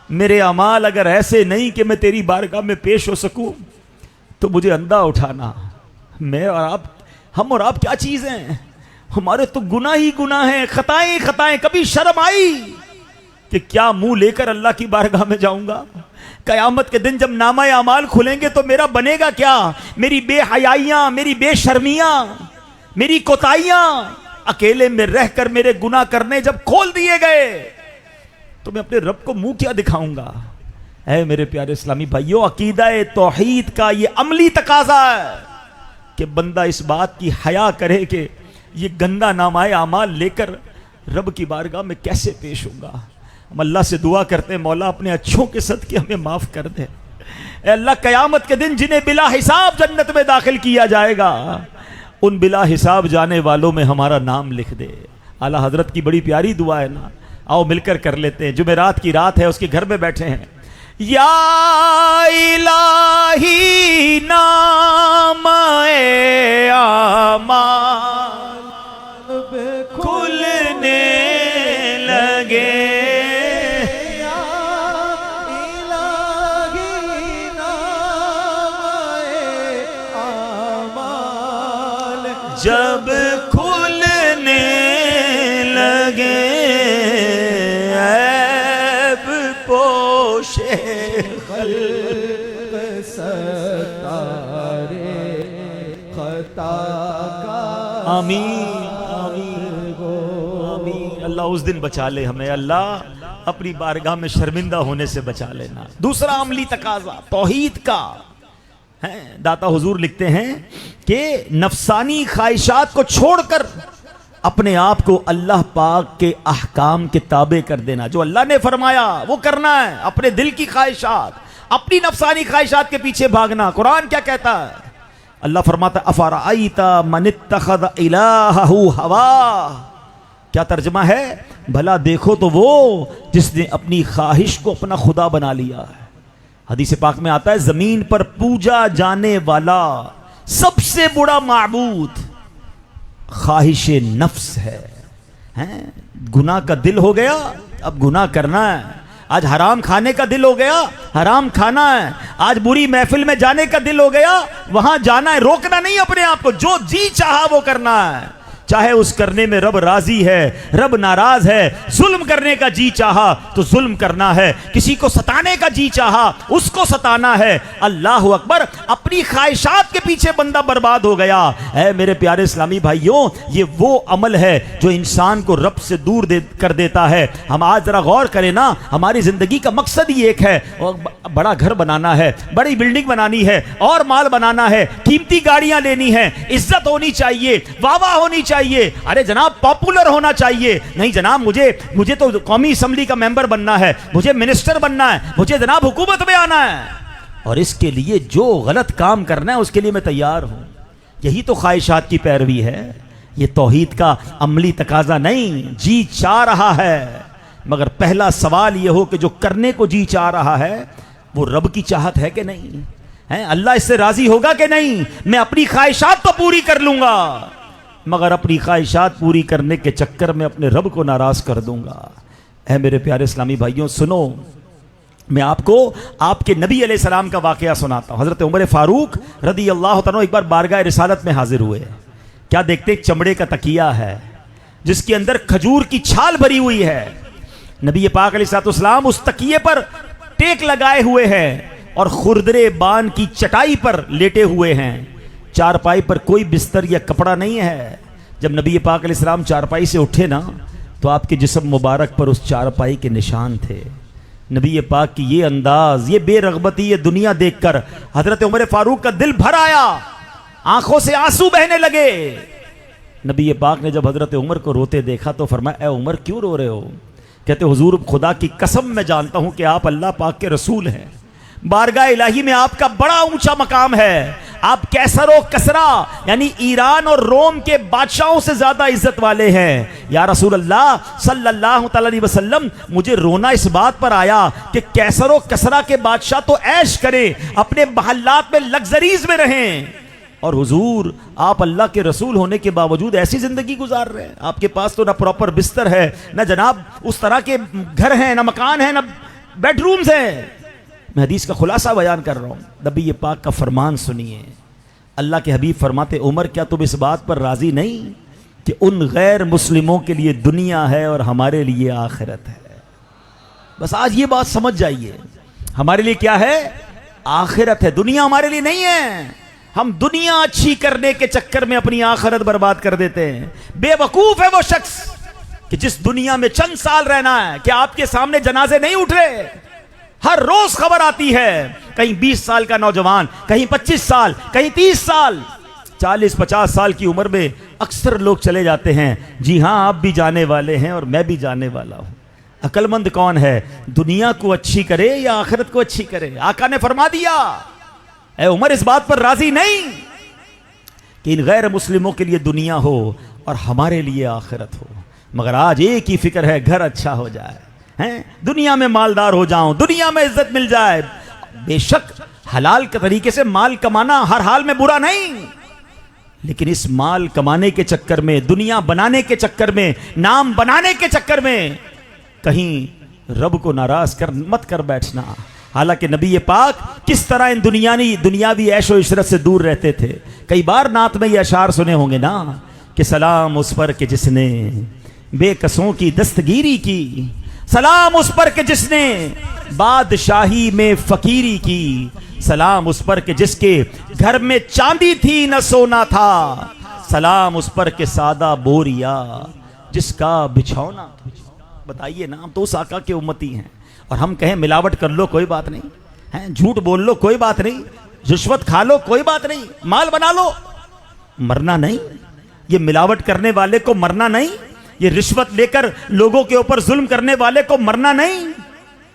میرے اعمال اگر ایسے نہیں کہ میں تیری بارگاہ میں پیش ہو سکوں تو مجھے اندھا اٹھانا۔ میں اور آپ، ہم اور آپ کیا چیز ہیں؟ ہمارے تو گناہ ہی گناہ ہیں، خطائیں خطائیں۔ کبھی شرم آئی کہ کیا منہ لے کر اللہ کی بارگاہ میں جاؤں گا؟ قیامت کے دن جب نامہ اعمال کھلیں گے تو میرا بنے گا کیا؟ میری بے حیائیاں، میری بے شرمیاں، میری کوتاہیاں، اکیلے میں رہ کر میرے گناہ کرنے جب کھول دیے گئے تو میں اپنے رب کو منہ کیا دکھاؤں گا؟ اے میرے پیارے اسلامی بھائیو، عقیدہ توحید کا یہ عملی تقاضا ہے کہ بندہ اس بات کی حیا کرے کہ یہ گندا نامہ اعمال لے کر رب کی بارگاہ میں کیسے پیش ہوں گا۔ ہم اللہ سے دعا کرتے ہیں مولا اپنے اچھوں کے صدقے ہمیں معاف کر دے۔ اے اللہ قیامت کے دن جنہیں بلا حساب جنت میں داخل کیا جائے گا ان بلا حساب جانے والوں میں ہمارا نام لکھ دے۔ اعلیٰ حضرت کی بڑی پیاری دعا ہے نا، آؤ مل کر کر لیتے ہیں۔ جمعرات کی رات ہے، اس کے گھر میں بیٹھے ہیں۔ یا الہی نام اعمال کھلنے لگے، یا الہی نام اعمال جب کھلنے لگے عیب پوشے خلق ستارے خطا کا آمین آمین آمین۔ اللہ اس دن بچا لے ہمیں، اللہ اپنی بارگاہ میں شرمندہ ہونے سے بچا لینا۔ دوسرا عملی تقاضا توحید کا ہے۔ داتا حضور لکھتے ہیں کہ نفسانی خواہشات کو چھوڑ کر اپنے آپ کو اللہ پاک کے احکام کے تابع کر دینا، جو اللہ نے فرمایا وہ کرنا ہے، اپنے دل کی خواہشات، اپنی نفسانی خواہشات کے پیچھے بھاگنا۔ قرآن کیا کہتا ہے؟ اللہ فرماتا ہے افرأیت من اتخذ الہہ ہواہ، کیا ترجمہ ہے؟ بھلا دیکھو تو وہ جس نے اپنی خواہش کو اپنا خدا بنا لیا ہے۔ حدیث پاک میں آتا ہے زمین پر پوجا جانے والا سب سے بڑا معبود خواہش نفس ہے۔ گناہ کا دل ہو گیا، اب گناہ کرنا ہے۔ آج حرام کھانے کا دل ہو گیا، حرام کھانا ہے۔ آج بری محفل میں جانے کا دل ہو گیا، وہاں جانا ہے۔ روکنا نہیں اپنے آپ کو، جو جی چاہا وہ کرنا ہے، چاہے اس کرنے میں رب راضی ہے، رب ناراض ہے۔ ظلم کرنے کا جی چاہا تو ظلم کرنا ہے، کسی کو ستانے کا جی چاہا اس کو ستانا ہے۔ اللہ اکبر۔ اپنی خواہشات کے پیچھے بندہ برباد ہو گیا۔ اے میرے پیارے اسلامی بھائیوں، یہ وہ عمل ہے جو انسان کو رب سے دور کر دیتا ہے۔ ہم آج ذرا غور کریں نا، ہماری زندگی کا مقصد ہی ایک ہے، بڑا گھر بنانا ہے، بڑی بلڈنگ بنانی ہے، اور مال بنانا ہے، قیمتی گاڑیاں لینی ہیں، عزت ہونی چاہیے، واہ واہ ہونی چاہیے، ارے جناب پاپولر ہونا چاہیے۔ نہیں جناب، مجھے تو قومی اسمبلی کا ممبر بننا ہے، مجھے منسٹر بننا ہے، مجھے جناب حکومت میں آنا ہے، اور اس کے لیے جو غلط کام کرنا ہے اس کے لیے میں تیار ہوں۔ یہی تو خواہشات کی پیروی ہے، یہ توحید کا عملی تقاضا نہیں۔ جی چاہ رہا ہے مگر پہلا سوال یہ ہو کہ جو کرنے کو جی چاہ رہا ہے وہ رب کی چاہت ہے کہ نہیں ہے؟ اللہ اس سے راضی ہوگا کہ نہیں؟ میں اپنی خواہشات تو پوری کر لوں گا مگر اپنی خواہشات پوری کرنے کے چکر میں اپنے رب کو ناراض کر دوں گا۔ اے میرے پیارے اسلامی بھائیوں سنو، میں آپ کو آپ کے نبی علیہ السلام کا واقعہ سناتا ہوں۔ حضرت عمر فاروق رضی اللہ تعالیٰ ایک بار بارگاہ رسالت میں حاضر ہوئے، کیا دیکھتے ایک چمڑے کا تکیہ ہے جس کے اندر کھجور کی چھال بھری ہوئی ہے۔ نبی پاک علیہ السلام اس تکیے پر ٹیک لگائے ہوئے ہیں اور خردرے بان کی چٹائی پر لیٹے ہوئے ہیں، چارپائی پر کوئی بستر یا کپڑا نہیں ہے۔ جب نبی پاک علیہ السلام چارپائی سے اٹھے نا تو آپ کے جسم مبارک پر اس چارپائی کے نشان تھے۔ نبی پاک کی یہ انداز، یہ بے رغبتی، یہ دنیا دیکھ کر حضرت عمر فاروق کا دل بھر آیا، آنکھوں سے آنسو بہنے لگے۔ نبی پاک نے جب حضرت عمر کو روتے دیکھا تو فرمایا، اے عمر کیوں رو رہے ہو؟ کہتے حضور خدا کی قسم میں جانتا ہوں کہ آپ اللہ پاک کے رسول ہیں، بارگاہ الہی میں آپ کا بڑا اونچا مقام ہے، آپ کیسر و کسرا یعنی ایران اور روم کے بادشاہوں سے زیادہ عزت والے ہیں۔ یا رسول اللہ صلی اللہ تعالی علیہ وسلم، مجھے رونا اس بات پر آیا کہ کیسر و کسرا کے بادشاہ تو عیش کریں، اپنے محلات میں لگزریز میں رہیں، اور حضور آپ اللہ کے رسول ہونے کے باوجود ایسی زندگی گزار رہے ہیں، آپ کے پاس تو نہ پراپر بستر ہے، نہ جناب اس طرح کے گھر ہیں، نہ مکان ہیں، نہ بیڈ رومز ہیں۔ میں حدیث کا خلاصہ بیان کر رہا ہوں، نبی پاک کا فرمان سنیے۔ اللہ کے حبیب فرماتے، عمر کیا تم اس بات پر راضی نہیں کہ ان غیر مسلموں کے لیے دنیا ہے اور ہمارے لیے آخرت ہے؟ بس آج یہ بات سمجھ جائیے، ہمارے لیے کیا ہے؟ آخرت ہے، دنیا ہمارے لیے نہیں ہے۔ ہم دنیا اچھی کرنے کے چکر میں اپنی آخرت برباد کر دیتے ہیں۔ بے وقوف ہے وہ شخص کہ جس دنیا میں چند سال رہنا ہے، کہ آپ کے سامنے جنازے نہیں اٹھ رہے، ہر روز خبر آتی ہے، کہیں 20 سال کا نوجوان، کہیں 25 سال، کہیں 30 سال، 40-50 سال کی عمر میں اکثر لوگ چلے جاتے ہیں۔ جی ہاں، آپ بھی جانے والے ہیں اور میں بھی جانے والا ہوں۔ عقل مند کون ہے؟ دنیا کو اچھی کرے یا آخرت کو اچھی کرے؟ آقا نے فرما دیا، اے عمر اس بات پر راضی نہیں کہ ان غیر مسلموں کے لیے دنیا ہو اور ہمارے لیے آخرت ہو، مگر آج ایک ہی فکر ہے، گھر اچھا ہو جائے، دنیا میں مالدار ہو جاؤں، دنیا میں عزت مل جائے۔ بے شک حلال کے طریقے سے مال کمانا ہر حال میں برا نہیں، لیکن اس مال کمانے کے چکر میں، دنیا بنانے کے چکر میں، نام بنانے کے چکر میں کہیں رب کو ناراض مت کر بیٹھنا۔ حالانکہ نبی پاک کس طرح ان دنیاوی عیش و عشرت سے دور رہتے تھے۔ کئی بار نعت میں یہ اشعار سنے ہوں گے نا کہ سلام اس پر کہ جس نے بے کسوں کی دستگیری کی، سلام اس پر کہ جس نے بادشاہی میں فقیری کی، سلام اس پر کہ جس کے گھر میں چاندی تھی نہ سونا تھا، سلام اس پر کہ سادہ بوریا جس کا بچھونا۔ بتائیے نا، ہم تو اس آقا کے امتی ہیں، اور ہم کہیں ملاوٹ کر لو کوئی بات نہیں، جھوٹ بول لو کوئی بات نہیں، رشوت کھا لو کوئی بات نہیں، مال بنا لو، مرنا نہیں۔ یہ ملاوٹ کرنے والے کو مرنا نہیں، یہ رشوت لے کر لوگوں کے اوپر ظلم کرنے والے کو مرنا نہیں،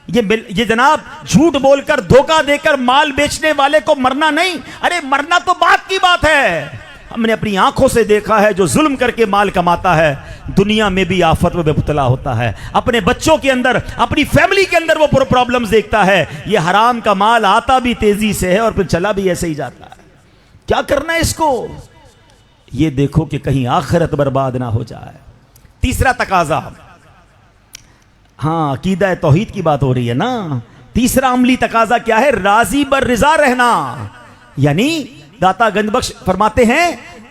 یہ جناب جھوٹ بول کر دھوکہ دے کر مال بیچنے والے کو مرنا نہیں۔ ارے مرنا تو بات کی بات ہے، ہم نے اپنی آنکھوں سے دیکھا ہے جو ظلم کر کے مال کماتا ہے دنیا میں بھی آفت میں مبتلا ہوتا ہے، اپنے بچوں کے اندر، اپنی فیملی کے اندر وہ پرابلمز دیکھتا ہے۔ یہ حرام کا مال آتا بھی تیزی سے ہے اور پھر چلا بھی ایسے ہی جاتا ہے۔ کیا کرنا ہے اس کو؟ یہ دیکھو کہ کہیں آخرت برباد نہ ہو جائے۔ تیسرا تقاضا، ہاں عقیدہ توحید کی بات ہو رہی ہے نا، تیسرا عملی تقاضا کیا ہے؟ راضی بر رضا رہنا۔ یعنی داتا گنج بخش فرماتے ہیں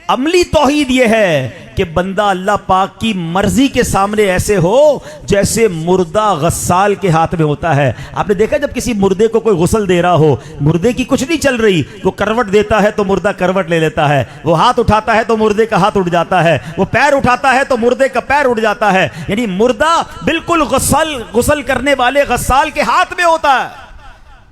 عملی توحید یہ ہے کہ بندہ اللہ پاک کی مرضی کے سامنے ایسے ہو جیسے مردہ غسال کے ہاتھ میں ہوتا ہے۔ آپ نے دیکھا جب کسی مردے کو کوئی غسل دے رہا ہو، مردے کی کچھ نہیں چل رہی، وہ کروٹ دیتا ہے تو مردہ کروٹ لے لیتا ہے، وہ ہاتھ اٹھاتا ہے تو مردے کا ہاتھ اٹھ جاتا ہے، وہ پیر اٹھاتا ہے تو مردے کا پیر اٹھ جاتا ہے۔ یعنی مردہ بالکل غسل کرنے والے غسال کے ہاتھ میں ہوتا ہے۔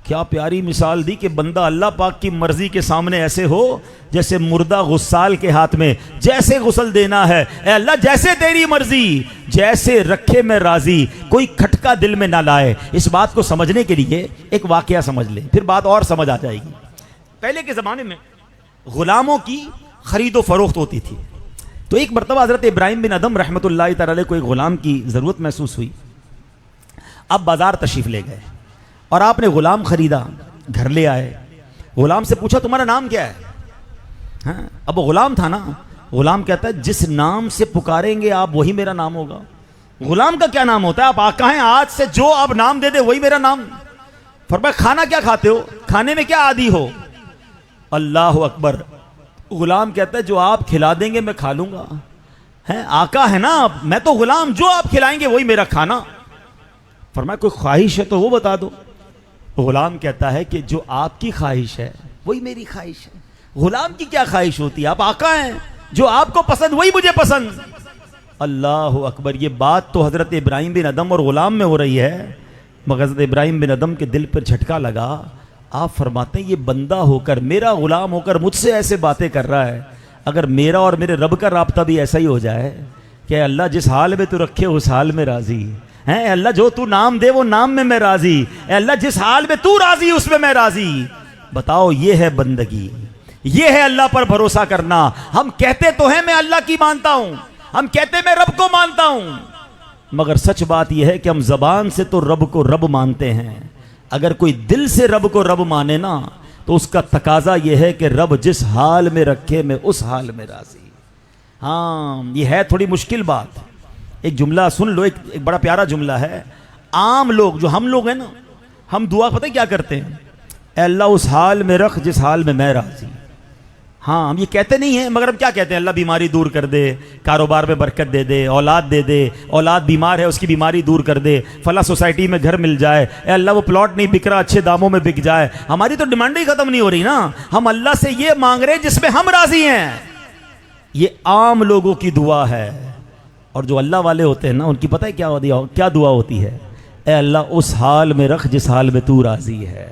کیا پیاری مثال دی کہ بندہ اللہ پاک کی مرضی کے سامنے ایسے ہو جیسے مردہ غسال کے ہاتھ میں، جیسے غسل دینا ہے اے اللہ جیسے تیری مرضی، جیسے رکھے میں راضی، کوئی کھٹکا دل میں نہ لائے۔ اس بات کو سمجھنے کے لیے ایک واقعہ سمجھ لیں، پھر بات اور سمجھ آ جائے گی۔ پہلے کے زمانے میں غلاموں کی خرید و فروخت ہوتی تھی، تو ایک مرتبہ حضرت ابراہیم بن ادم رحمۃ اللہ تعالی کو ایک غلام کی ضرورت محسوس ہوئی، اب بازار تشریف لے گئے اور آپ نے غلام خریدا, گھر لے آئے, غلام سے پوچھا تمہارا نام کیا ہے؟ ہاں, اب وہ غلام تھا نا, غلام کہتا ہے جس نام سے پکاریں گے آپ وہی میرا نام ہوگا. غلام کا کیا نام ہوتا ہے؟ آپ آقا ہیں, آج سے جو آپ نام دے دے وہی میرا نام. فرمایا کھانا کیا کھاتے ہو, کھانے میں کیا عادی ہو؟ اللہ اکبر. غلام کہتا ہے جو آپ کھلا دیں گے میں کھا لوں گا. ہیں آقا ہے نا آپ, میں تو غلام, جو آپ کھلائیں گے وہی میرا کھانا. فرمایا کوئی خواہش ہے تو وہ بتا دو. غلام کہتا ہے کہ جو آپ کی خواہش ہے وہی میری خواہش ہے. غلام کی کیا خواہش ہوتی ہے, آپ آقا ہیں, جو آپ کو پسند وہی مجھے پسند. اللہ اکبر. یہ بات تو حضرت ابراہیم بن ادم اور غلام میں ہو رہی ہے, مگر حضرت ابراہیم بن ادم کے دل پر جھٹکا لگا. آپ فرماتے ہیں یہ بندہ ہو کر, میرا غلام ہو کر مجھ سے ایسے باتیں کر رہا ہے. اگر میرا اور میرے رب کا رابطہ بھی ایسا ہی ہو جائے کہ اللہ جس حال میں تو رکھے اس حال میں راضی ہے, اللہ جو تو نام دے وہ نام میں راضی, اے اللہ جس حال میں تو راضی اس میں راضی. بتاؤ یہ ہے بندگی, یہ ہے اللہ پر بھروسہ کرنا. ہم کہتے تو ہیں میں اللہ کی مانتا ہوں, ہم کہتے میں رب کو مانتا ہوں, مگر سچ بات یہ ہے کہ ہم زبان سے تو رب کو رب مانتے ہیں. اگر کوئی دل سے رب کو رب مانے نا تو اس کا تقاضا یہ ہے کہ رب جس حال میں رکھے میں اس حال میں راضی. ہاں یہ ہے تھوڑی مشکل بات. ایک جملہ سن لو, ایک بڑا پیارا جملہ ہے. عام لوگ جو ہم لوگ ہیں نا, ہم دعا پتہ کیا کرتے ہیں, اے اللہ اس حال میں رکھ جس حال میں راضی. ہاں ہم یہ کہتے نہیں ہیں, مگر ہم کیا کہتے ہیں, اللہ بیماری دور کر دے, کاروبار میں برکت دے دے, اولاد دے دے, اولاد بیمار ہے اس کی بیماری دور کر دے, فلاں سوسائٹی میں گھر مل جائے, اے اللہ وہ پلاٹ نہیں بک رہا اچھے داموں میں بک جائے. ہماری تو ڈیمانڈ ہی ختم نہیں ہو رہی نا, ہم اللہ سے یہ مانگ رہے جس میں ہم راضی ہیں. یہ عام لوگوں کی دعا ہے. اور جو اللہ والے ہوتے ہیں نا, ان کی پتہ ہے کیا دعا ہوتی ہے, اے اللہ اس حال میں رکھ جس حال میں تو راضی ہے.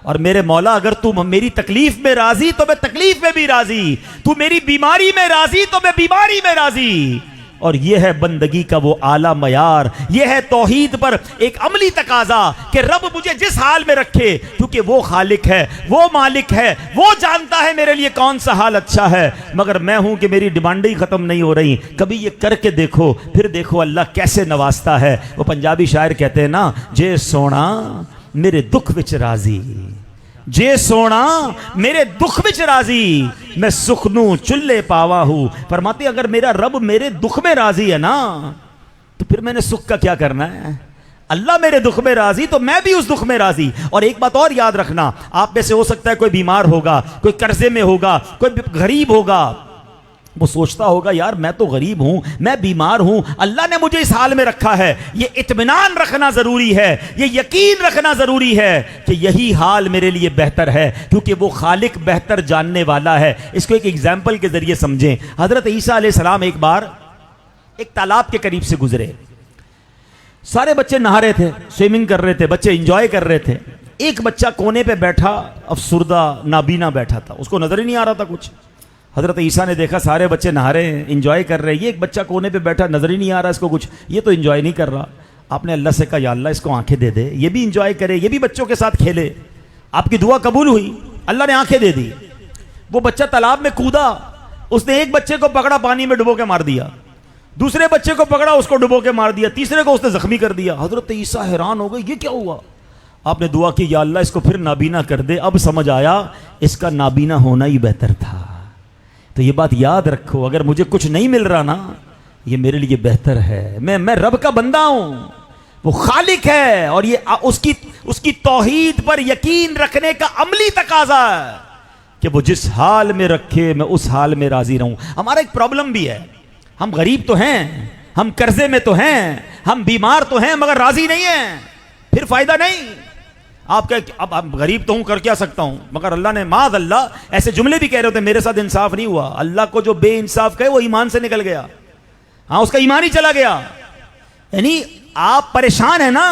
اور میرے مولا اگر تو میری تکلیف میں راضی تو میں تکلیف میں بھی راضی, تو میری بیماری میں راضی تو میں بیماری میں راضی. اور یہ ہے بندگی کا وہ اعلیٰ معیار, یہ ہے توحید پر ایک عملی تقاضا کہ رب مجھے جس حال میں رکھے, کیونکہ وہ خالق ہے, وہ مالک ہے, وہ جانتا ہے میرے لیے کون سا حال اچھا ہے. مگر میں ہوں کہ میری ڈیمانڈیں ہی ختم نہیں ہو رہی. کبھی یہ کر کے دیکھو, پھر دیکھو اللہ کیسے نوازتا ہے. وہ پنجابی شاعر کہتے ہیں نا, جے سونا میرے دکھ وچ راضی, جے سونا میرے دکھ وچ راضی, میں سخنوں چلے پاوا ہوں. فرماتے اگر میرا رب میرے دکھ میں راضی ہے نا تو پھر میں نے سکھ کا کیا کرنا ہے. اللہ میرے دکھ میں راضی تو میں بھی اس دکھ میں راضی. اور ایک بات اور یاد رکھنا, آپ میں سے ہو سکتا ہے کوئی بیمار ہوگا, کوئی قرضے میں ہوگا, کوئی غریب ہوگا, وہ سوچتا ہوگا یار میں تو غریب ہوں, میں بیمار ہوں, اللہ نے مجھے اس حال میں رکھا ہے. یہ اطمینان رکھنا ضروری ہے, یہ یقین رکھنا ضروری ہے کہ یہی حال میرے لیے بہتر ہے, کیونکہ وہ خالق بہتر جاننے والا ہے. اس کو ایک ایگزامپل کے ذریعے سمجھیں. حضرت عیسیٰ علیہ السلام ایک بار ایک تالاب کے قریب سے گزرے. سارے بچے نہا رہے تھے, سوئمنگ کر رہے تھے, بچے انجوائے کر رہے تھے. ایک بچہ کونے پہ بیٹھا, افسردہ نابینا بیٹھا تھا, اس کو نظر ہی نہیں آ رہا تھا کچھ. حضرت عیسیٰ نے دیکھا سارے بچے نہا رہے ہیں, انجوائے کر رہے ہیں, یہ ایک بچہ کونے پہ بیٹھا, نظر ہی نہیں آ رہا اس کو کچھ, یہ تو انجوائے نہیں کر رہا. آپ نے اللہ سے کہا یا اللہ اس کو آنکھیں دے دے, یہ بھی انجوائے کرے, یہ بھی بچوں کے ساتھ کھیلے. آپ کی دعا قبول ہوئی, اللہ نے آنکھیں دے دی. وہ بچہ تالاب میں کودا, اس نے ایک بچے کو پکڑا, پانی میں ڈبو کے مار دیا, دوسرے بچے کو پکڑا, اس کو ڈبو کے مار دیا, تیسرے کو اس نے زخمی کر دیا. حضرت عیسیٰ حیران ہو گئے, یہ کیا ہوا؟ آپ نے دعا کی یا اللہ اس کو پھر نابینا کر دے. اب سمجھ آیا اس کا نابینا ہونا ہی بہتر تھا. تو یہ بات یاد رکھو, اگر مجھے کچھ نہیں مل رہا نا یہ میرے لیے بہتر ہے. میں رب کا بندہ ہوں, وہ خالق ہے, اور یہ اس کی توحید پر یقین رکھنے کا عملی تقاضا ہے کہ وہ جس حال میں رکھے میں اس حال میں راضی رہوں. ہمارا ایک پرابلم بھی ہے, ہم غریب تو ہیں, ہم قرضے میں تو ہیں, ہم بیمار تو ہیں, مگر راضی نہیں ہیں. پھر فائدہ نہیں. آپ کہ اب غریب تو ہوں, کر کیا سکتا ہوں, مگر اللہ نے معاذ اللہ ایسے جملے بھی کہہ رہے ہوتے میرے ساتھ انصاف نہیں ہوا. اللہ کو جو بے انصاف کہے وہ ایمان سے نکل گیا, ہاں اس کا ایمان ہی چلا گیا. یعنی آپ پریشان ہیں نا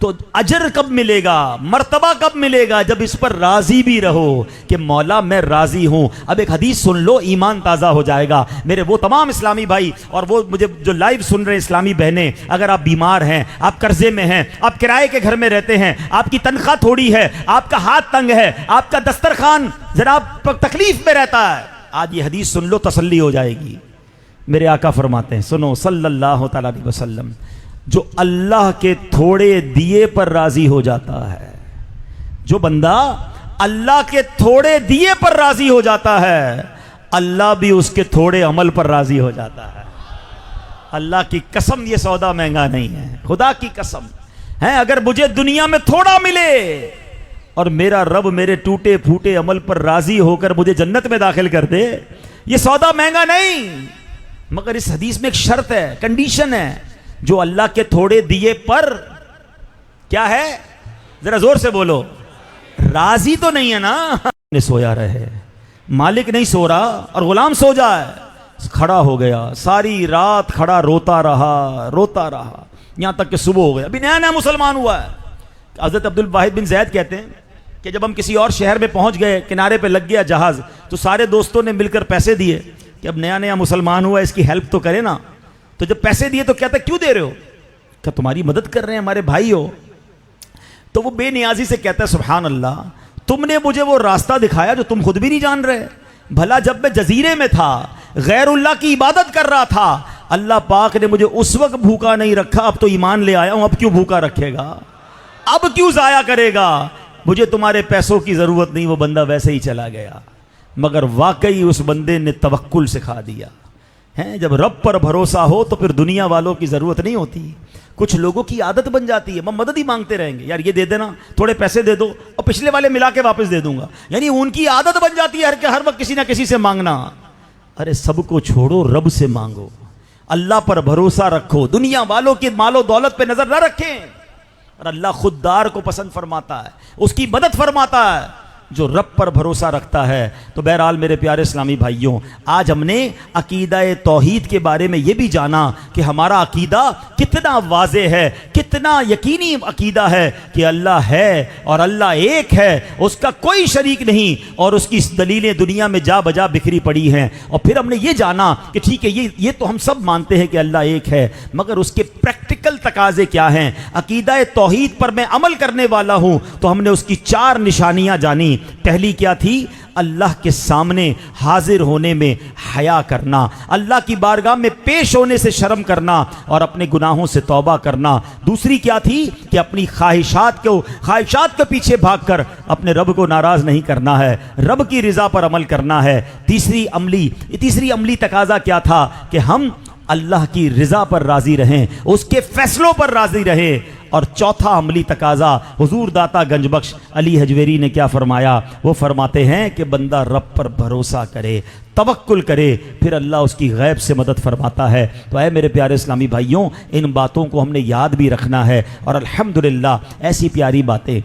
تو اجر کب ملے گا, مرتبہ کب ملے گا, جب اس پر راضی بھی رہو کہ مولا میں راضی ہوں. اب ایک حدیث سن لو, ایمان تازہ ہو جائے گا. میرے وہ تمام اسلامی بھائی اور وہ مجھے جو لائیو سن رہے ہیں اسلامی بہنیں, اگر آپ بیمار ہیں, آپ قرضے میں ہیں, آپ کرائے کے گھر میں رہتے ہیں, آپ کی تنخواہ تھوڑی ہے, آپ کا ہاتھ تنگ ہے, آپ کا دسترخوان ذرا تکلیف میں رہتا ہے, آج یہ حدیث سن لو, تسلی ہو جائے گی. میرے آقا فرماتے ہیں, سنو صلی اللہ تعالی علیہ وسلم, جو اللہ کے تھوڑے دیے پر راضی ہو جاتا ہے، جو بندہ اللہ کے تھوڑے دیے پر راضی ہو جاتا ہے، اللہ بھی اس کے تھوڑے عمل پر راضی ہو جاتا ہے۔ اللہ کی قسم یہ سودا مہنگا نہیں ہے، خدا کی قسم ہے۔ اگر مجھے دنیا میں تھوڑا ملے اور میرا رب میرے ٹوٹے پھوٹے عمل پر راضی ہو کر مجھے جنت میں داخل کر دے، یہ سودا مہنگا نہیں۔ مگر اس حدیث میں ایک شرط ہے، کنڈیشن ہے، جو اللہ کے تھوڑے دیے پر کیا ہے، ذرا زور سے بولو، راضی تو نہیں ہے نا۔ سویا رہے، مالک نہیں سو رہا اور غلام سو جائے، کھڑا ہو گیا، ساری رات کھڑا روتا رہا یہاں تک کہ صبح ہو گیا، ابھی نیا مسلمان ہوا ہے۔ حضرت عبد الواحد بن زید کہتے ہیں کہ جب ہم کسی اور شہر میں پہنچ گئے، کنارے پہ لگ گیا جہاز، تو سارے دوستوں نے مل کر پیسے دیے کہ اب نیا مسلمان ہوا ہے، اس کی ہیلپ تو کرے نا۔ تو جب پیسے دیے تو کہتا کیوں دے رہے ہو؟ کہ تمہاری مدد کر رہے ہیں، ہمارے بھائی ہو۔ تو وہ بے نیازی سے کہتا ہے سبحان اللہ، تم نے مجھے وہ راستہ دکھایا جو تم خود بھی نہیں جان رہے۔ بھلا جب میں جزیرے میں تھا، غیر اللہ کی عبادت کر رہا تھا، اللہ پاک نے مجھے اس وقت بھوکا نہیں رکھا، اب تو ایمان لے آیا ہوں، اب کیوں بھوکا رکھے گا، اب کیوں ضائع کرے گا؟ مجھے تمہارے پیسوں کی ضرورت نہیں۔ وہ بندہ ویسے ہی چلا گیا، مگر واقعی اس بندے نے توکل سکھا دیا ہے۔ جب رب پر بھروسہ ہو تو پھر دنیا والوں کی ضرورت نہیں ہوتی۔ کچھ لوگوں کی عادت بن جاتی ہے، ہم مدد ہی مانگتے رہیں گے، یار یہ دے دینا، تھوڑے پیسے دے دو، اور پچھلے والے ملا کے واپس دے دوں گا۔ یعنی ان کی عادت بن جاتی ہے ہر وقت کسی نہ کسی سے مانگنا۔ ارے سب کو چھوڑو، رب سے مانگو، اللہ پر بھروسہ رکھو، دنیا والوں کی مال و دولت پہ نظر نہ رکھیں۔ اور اللہ خوددار کو پسند فرماتا ہے، اس کی مدد فرماتا ہے جو رب پر بھروسہ رکھتا ہے۔ تو بہرحال میرے پیارے اسلامی بھائیوں، آج ہم نے عقیدہ توحید کے بارے میں یہ بھی جانا کہ ہمارا عقیدہ کتنا واضح ہے، کتنا یقینی عقیدہ ہے کہ اللہ ہے اور اللہ ایک ہے، اس کا کوئی شریک نہیں، اور اس کی دلیلیں دنیا میں جا بجا بکھری پڑی ہیں۔ اور پھر ہم نے یہ جانا کہ ٹھیک ہے، یہ تو ہم سب مانتے ہیں کہ اللہ ایک ہے، مگر اس کے پریکٹیکل تقاضے کیا ہیں۔ عقیدہ توحید پر میں عمل کرنے والا ہوں تو ہم نے اس کی 4 نشانیاں جانی۔ پہلی کیا تھی؟ اللہ کے سامنے حاضر ہونے میں حیا کرنا، اللہ کی بارگاہ میں پیش ہونے سے شرم کرنا اور اپنے گناہوں سے توبہ کرنا۔ دوسری کیا تھی؟ کہ اپنی خواہشات کے پیچھے بھاگ کر اپنے رب کو ناراض نہیں کرنا ہے، رب کی رضا پر عمل کرنا ہے۔ تیسری عملی تقاضا کیا تھا؟ کہ ہم اللہ کی رضا پر راضی رہیں، اس کے فیصلوں پر راضی رہیں۔ اور چوتھا عملی تقاضا حضور داتا گنج بخش علی حجویری نے کیا فرمایا؟ وہ فرماتے ہیں کہ بندہ رب پر بھروسہ کرے، توکل کرے، پھر اللہ اس کی غیب سے مدد فرماتا ہے۔ تو اے میرے پیارے اسلامی بھائیوں، ان باتوں کو ہم نے یاد بھی رکھنا ہے، اور الحمدللہ ایسی پیاری باتیں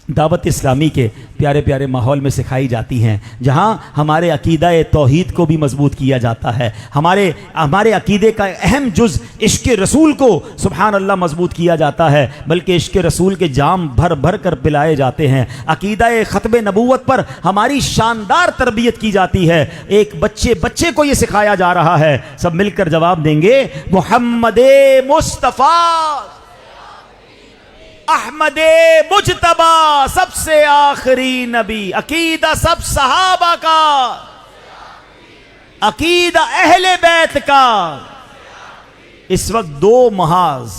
دعوت اسلامی کے پیارے پیارے ماحول میں سکھائی جاتی ہیں، جہاں ہمارے عقیدہ توحید کو بھی مضبوط کیا جاتا ہے، ہمارے عقیدے کا اہم جز عشق رسول کو سبحان اللہ مضبوط کیا جاتا ہے، بلکہ عشق رسول کے جام بھر بھر کر پلائے جاتے ہیں۔ عقیدہ ختم نبوت پر ہماری شاندار تربیت کی جاتی ہے۔ ایک بچے کو یہ سکھایا جا رہا ہے، سب مل کر جواب دیں گے، محمد مصطفیٰ احمد مجتبی سب سے آخری نبی، عقیدہ سب صحابہ کا، عقیدہ اہل بیت کا۔ اس وقت 2 محاذ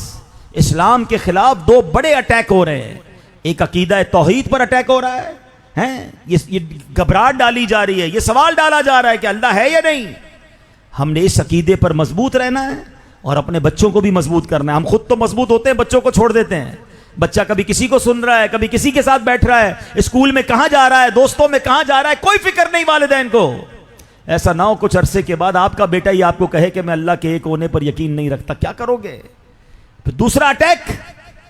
اسلام کے خلاف 2 بڑے اٹیک ہو رہے ہیں۔ ایک عقیدہ توحید پر اٹیک ہو رہا ہے، یہ گھبراہٹ ڈالی جا رہی ہے، یہ سوال ڈالا جا رہا ہے کہ اللہ ہے یا نہیں۔ ہم نے اس عقیدے پر مضبوط رہنا ہے اور اپنے بچوں کو بھی مضبوط کرنا ہے۔ ہم خود تو مضبوط ہوتے ہیں، بچوں کو چھوڑ دیتے ہیں۔ بچہ کبھی کسی کو سن رہا ہے، کبھی کسی کے ساتھ بیٹھ رہا ہے، اسکول میں کہاں جا رہا ہے، دوستوں میں کہاں جا رہا ہے، کوئی فکر نہیں والدین کو۔ ایسا نہ ہو کچھ عرصے کے بعد آپ کا بیٹا ہی آپ کو کہے کہ میں اللہ کے ایک ہونے پر یقین نہیں رکھتا، کیا کرو گے؟ پھر دوسرا اٹیک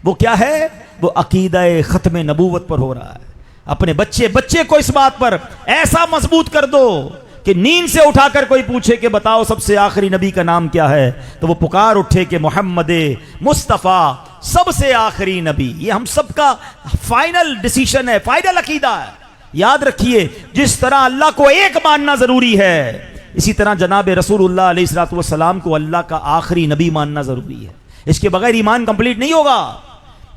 وہ کیا ہے؟ وہ عقیدہ ختم نبوت پر ہو رہا ہے۔ اپنے بچے کو اس بات پر ایسا مضبوط کر دو کہ نیند سے اٹھا کر کوئی پوچھے کہ بتاؤ سب سے آخری نبی کا نام کیا ہے، تو وہ پکار اٹھے کہ محمد مصطفیٰ سب سے آخری نبی۔ یہ ہم سب کا فائنل ڈیسیشن ہے، فائنل عقیدہ ہے۔ یاد رکھیے، جس طرح اللہ کو ایک ماننا ضروری ہے، اسی طرح جناب رسول اللہ علیہ الصلوۃ والسلام کو اللہ کا آخری نبی ماننا ضروری ہے۔ اس کے بغیر ایمان کمپلیٹ نہیں ہوگا۔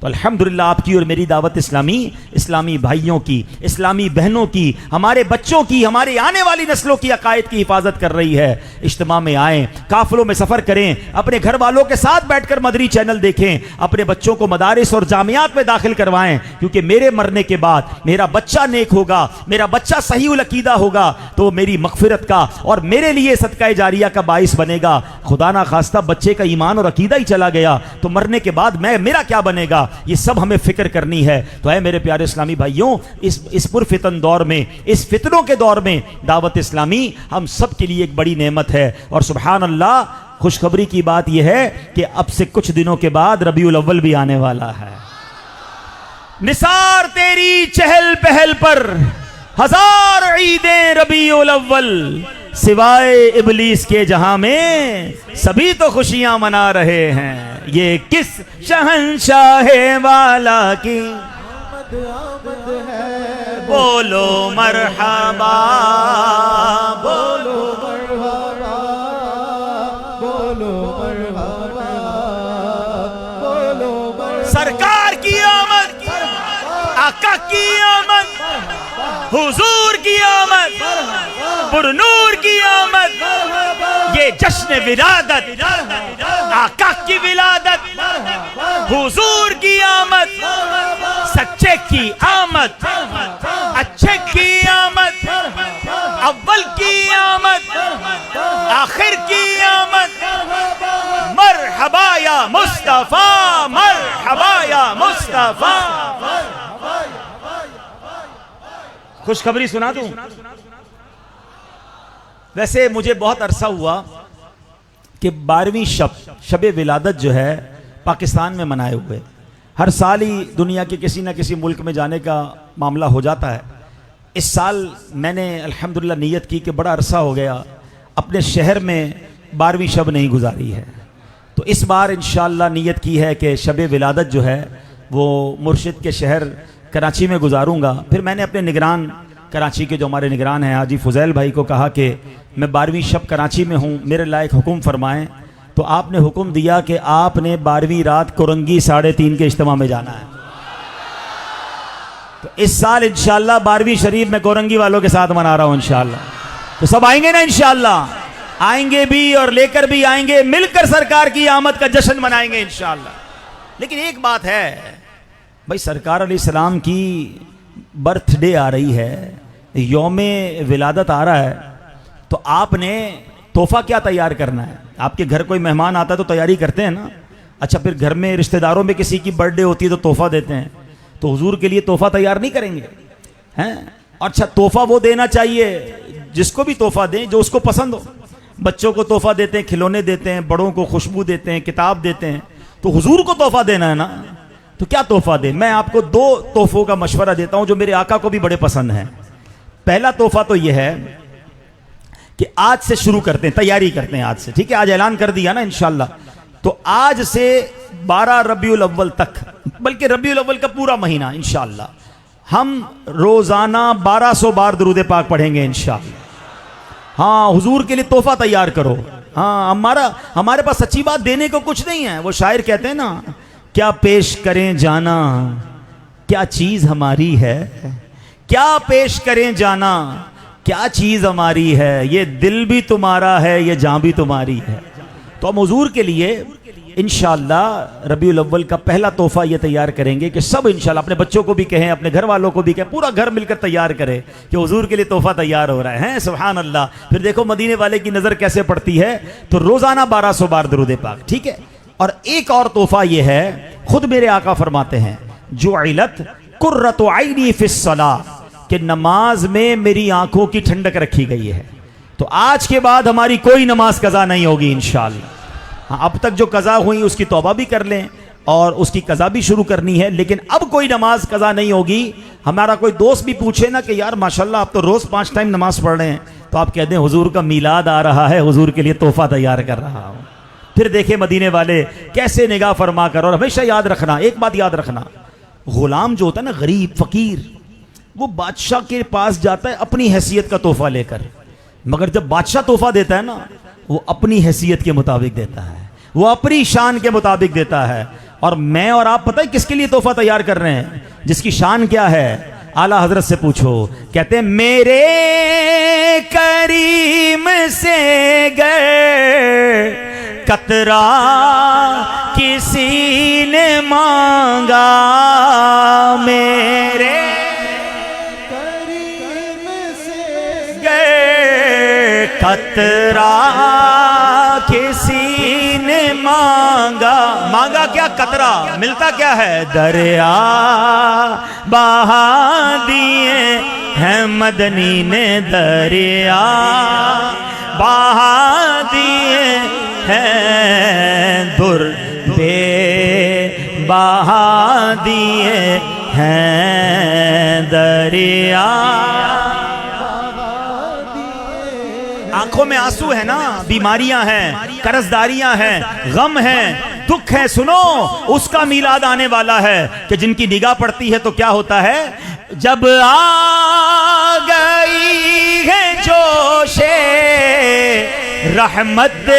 تو الحمدللہ آپ کی اور میری دعوت اسلامی، اسلامی بھائیوں کی، اسلامی بہنوں کی، ہمارے بچوں کی، ہمارے آنے والی نسلوں کی عقائد کی حفاظت کر رہی ہے۔ اجتماع میں آئیں، قافلوں میں سفر کریں، اپنے گھر والوں کے ساتھ بیٹھ کر مدری چینل دیکھیں، اپنے بچوں کو مدارس اور جامعات میں داخل کروائیں، کیونکہ میرے مرنے کے بعد میرا بچہ نیک ہوگا، میرا بچہ صحیح العقیدہ ہوگا تو وہ میری مغفرت کا اور میرے لیے صدقہ جاریہ کا باعث بنے گا۔ خدا نہ خواستہ بچے کا ایمان اور عقیدہ ہی چلا گیا تو مرنے کے بعد میرا کیا بنے گا؟ یہ سب ہمیں فکر کرنی ہے۔ تو اے میرے پیارے اسلامی بھائیوں، اس پرفتن دور میں، اس فتنوں کے دور میں دعوت اسلامی ہم سب کے لیے ایک بڑی نعمت ہے۔ اور سبحان اللہ، خوشخبری کی بات یہ ہے کہ اب سے کچھ دنوں کے بعد ربیع الاول بھی آنے والا ہے۔ نثار تیری چہل پہل پر ہزار عیدیں ربیع الاول، سوائے ابلیس کے جہاں میں سبھی تو خوشیاں منا رہے ہیں۔ یہ کس شہنشاہ والا کی آمد ہے، بولو مرحبا، بولو مرحبا، بولو مرحبا، بولو مرحبا۔ سرکار کی آمد، آقا کی آمد، حضور کی آمد، پرنور کی آمد، یہ جشن ولادت، آقا کی ولادت، حضور کی آمد، سچے کی آمد، اچھے کی آمد، اول کی آمد، آخر کی آمد، مرحبا یا مصطفیٰ، مرحبا یا مصطفیٰ۔ خوشخبری سنا دوں؟ ویسے مجھے بہت عرصہ ہوا کہ 12ویں شب ولادت جو ہے پاکستان میں منائے ہوئے، ہر سال ہی دنیا کے کسی نہ کسی ملک میں جانے کا معاملہ ہو جاتا ہے۔ اس سال میں نے الحمدللہ نیت کی کہ بڑا عرصہ ہو گیا اپنے شہر میں 12ویں شب نہیں گزاری ہے، تو اس بار انشاءاللہ نیت کی ہے کہ شب ولادت جو ہے وہ مرشد کے شہر کراچی میں گزاروں گا۔ پھر میں نے اپنے نگران کراچی کے جو ہمارے نگران ہیں حاجی فضیل بھائی کو کہا کہ میں 12ویں شب کراچی میں ہوں، میرے لائق حکم فرمائیں۔ تو آپ نے حکم دیا کہ آپ نے 12ویں رات کورنگی 3:30 کے اجتماع میں جانا ہے۔ تو اس سال انشاءاللہ 12ویں شریف میں کورنگی والوں کے ساتھ منا رہا ہوں انشاءاللہ۔ تو سب آئیں گے نا انشاءاللہ؟ آئیں گے بھی اور لے کر بھی آئیں گے، مل کر سرکار کی آمد کا جشن منائیں گے انشاءاللہ۔ لیکن ایک بات ہے بھائی، سرکار علیہ السلام کی برتھ ڈے آ رہی ہے، یوم ولادت آ رہا ہے، تو آپ نے تحفہ کیا تیار کرنا ہے؟ آپ کے گھر کوئی مہمان آتا ہے تو تیاری کرتے ہیں نا۔ اچھا، پھر گھر میں رشتہ داروں میں کسی کی برتھ ڈے ہوتی ہے تو تحفہ دیتے ہیں، تو حضور کے لیے تحفہ تیار نہیں کریں گے ہیں؟ اچھا، تحفہ وہ دینا چاہیے جس کو بھی تحفہ دیں جو اس کو پسند ہو۔ بچوں کو تحفہ دیتے ہیں، کھلونے دیتے ہیں، بڑوں کو خوشبو دیتے ہیں، کتاب دیتے ہیں، تو حضور کو تحفہ دینا ہے نا، تو کیا تحفہ دیں؟ میں آپ کو 2 تحفوں کا مشورہ دیتا ہوں جو میرے آقا کو بھی بڑے پسند ہیں۔ پہلا تحفہ تو یہ ہے کہ آج سے شروع کرتے ہیں، تیاری کرتے ہیں آج سے، ٹھیک ہے؟ آج اعلان کر دیا نا انشاءاللہ، تو آج سے 12 ربیع الاول تک، بلکہ ربیع الاول کا پورا مہینہ انشاءاللہ ہم روزانہ 1200 بار درود پاک پڑھیں گے انشاءاللہ۔ ہاں، حضور کے لیے تحفہ تیار کرو۔ ہاں، ہمارے پاس سچی بات دینے کو کچھ نہیں ہے۔ وہ شاعر کہتے ہیں نا، کیا پیش کریں جانا، کیا چیز ہماری ہے، کیا پیش کریں جانا، کیا چیز ہماری ہے، یہ دل بھی تمہارا ہے، یہ جان بھی تمہاری ہے۔ تو ہم حضور کے لیے انشاءاللہ ربیع الاول کا پہلا تحفہ یہ تیار کریں گے کہ سب انشاءاللہ اپنے بچوں کو بھی کہیں، اپنے گھر والوں کو بھی کہیں، پورا گھر مل کر تیار کرے کہ حضور کے لیے تحفہ تیار ہو رہا ہے۔ سبحان اللہ۔ پھر دیکھو مدینے والے کی نظر کیسے پڑتی ہے، تو روزانہ 1200 بار درود پاک، ٹھیک ہے؟ اور ایک اور تحفہ یہ ہے، خود میرے آقا فرماتے ہیں، جعلت قرۃ عینی فی الصلاۃ، کہ نماز میں میری آنکھوں کی ٹھنڈک رکھی گئی ہے۔ تو آج کے بعد ہماری کوئی نماز قضا نہیں ہوگی انشاءاللہ۔ ہاں، اب تک جو قضا ہوئی اس کی توبہ بھی کر لیں اور اس کی قضا بھی شروع کرنی ہے، لیکن اب کوئی نماز قضا نہیں ہوگی۔ ہمارا کوئی دوست بھی پوچھے نا کہ یار ماشاءاللہ آپ تو روز 5 ٹائم نماز پڑھ رہے ہیں، تو آپ کہہ دیں حضور کا میلاد آ رہا ہے، حضور کے لیے تحفہ تیار کر رہا ہوں۔ پھر دیکھیں مدینے والے کیسے نگاہ فرما کر، اور ہمیشہ یاد رکھنا، ایک بات یاد رکھنا، غلام جو ہوتا ہے نا، غریب فقیر، وہ بادشاہ کے پاس جاتا ہے اپنی حیثیت کا تحفہ لے کر، مگر جب بادشاہ تحفہ دیتا ہے نا، وہ اپنی حیثیت کے مطابق دیتا ہے، وہ اپنی شان کے مطابق دیتا ہے۔ اور میں اور آپ پتہ ہے کس کے لیے تحفہ تیار کر رہے ہیں؟ جس کی شان کیا ہے؟ اعلیٰ حضرت سے پوچھو، کہتے ہیں میرے کریم سے گر قطرہ کسی نے مانگا، میرے کریم سے گر قطرہ کسی نے مانگا، مانگا کیا؟ قطرہ ملتا کیا ہے؟ دریا بہا دیے ہیں مدنی نے، دریا بہا دیے ہیں، در بے بہا دیے ہیں دریا۔ آنکھوں میں آنسو ہے نا، بیماریاں ہیں، قرضداریاں ہیں، غم ہیں، دکھ ہے، سنو اس کا میلاد آنے والا ہے کہ جن کی نگاہ پڑتی ہے تو کیا ہوتا ہے؟ جب آ گئی ہے جوش رحمت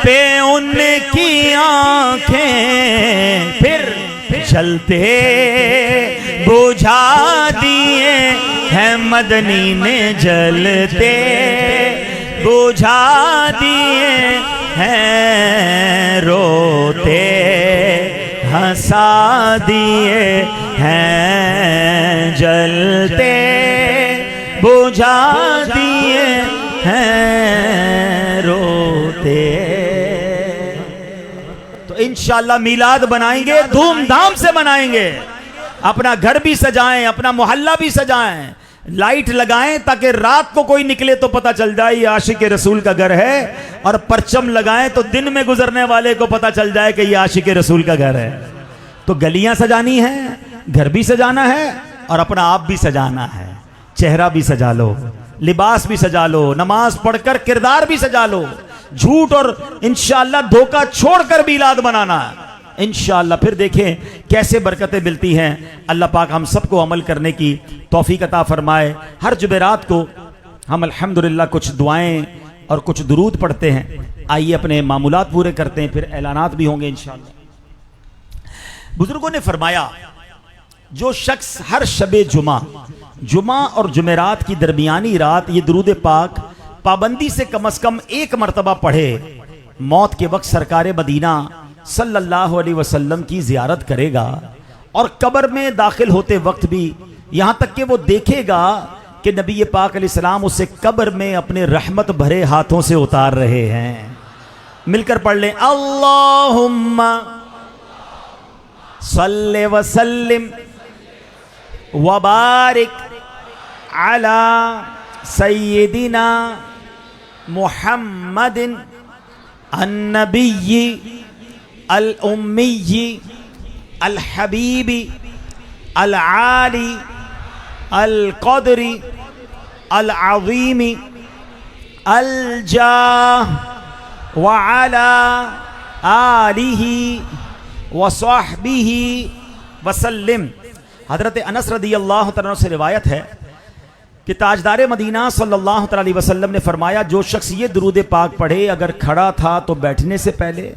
پہ ان کی آنکھیں، پھر جلتے بجھا دیے ہیں مدنی نے، جلتے بجھا دیے ہیں، روتے ہنسا دیے ہیں، جلتے بجھا دیے ہیں، روتے۔ تو انشاءاللہ میلاد بنائیں گے، دھوم دھام سے منائیں گے، اپنا گھر بھی سجائیں، اپنا محلہ بھی سجائیں، لائٹ لگائیں تاکہ رات کو کوئی نکلے تو پتہ چل جائے یہ عاشق رسول کا گھر ہے، اور پرچم لگائیں تو دن میں گزرنے والے کو پتہ چل جائے کہ یہ عاشق رسول کا گھر ہے۔ تو گلیاں سجانی ہیں، گھر بھی سجانا ہے، اور اپنا آپ بھی سجانا ہے، چہرہ بھی سجا لو، لباس بھی سجا لو، نماز پڑھ کر کردار بھی سجا لو، جھوٹ اور انشاءاللہ دھوکہ چھوڑ کر میلاد بنانا ہے انشاءاللہ۔ پھر دیکھیں کیسے برکتیں ملتی ہیں۔ اللہ پاک ہم سب کو عمل کرنے کی توفیق عطا فرمائے۔ ہر جمعرات کو ہم الحمدللہ کچھ دعائیں اور کچھ درود پڑھتے ہیں۔ آئیے اپنے معمولات پورے کرتے ہیں، پھر اعلانات بھی ہوں گے انشاءاللہ۔ بزرگوں نے فرمایا جو شخص ہر شب جمعہ اور جمعرات کی درمیانی رات یہ درود پاک پابندی سے کم از کم ایک مرتبہ پڑھے، موت کے وقت سرکار مدینہ صلی اللہ علیہ وسلم کی زیارت کرے گا، اور قبر میں داخل ہوتے وقت بھی یہاں تک کہ وہ دیکھے گا کہ نبی پاک علیہ السلام اسے قبر میں اپنے رحمت بھرے ہاتھوں سے اتار رہے ہیں۔ مل کر پڑھ لیں، اللہم صلی وسلم وبارک علی سیدنا محمد النبی الامی الحبیب العالی القدر العظیم الجاہ وعلی آلہ وصحبہ وسلم۔ حضرت انس رضی اللہ تعالیٰ عنہ سے روایت ہے کہ تاجدار مدینہ صلی اللہ علیہ وسلم نے فرمایا جو شخص یہ درود پاک پڑھے، اگر کھڑا تھا تو بیٹھنے سے پہلے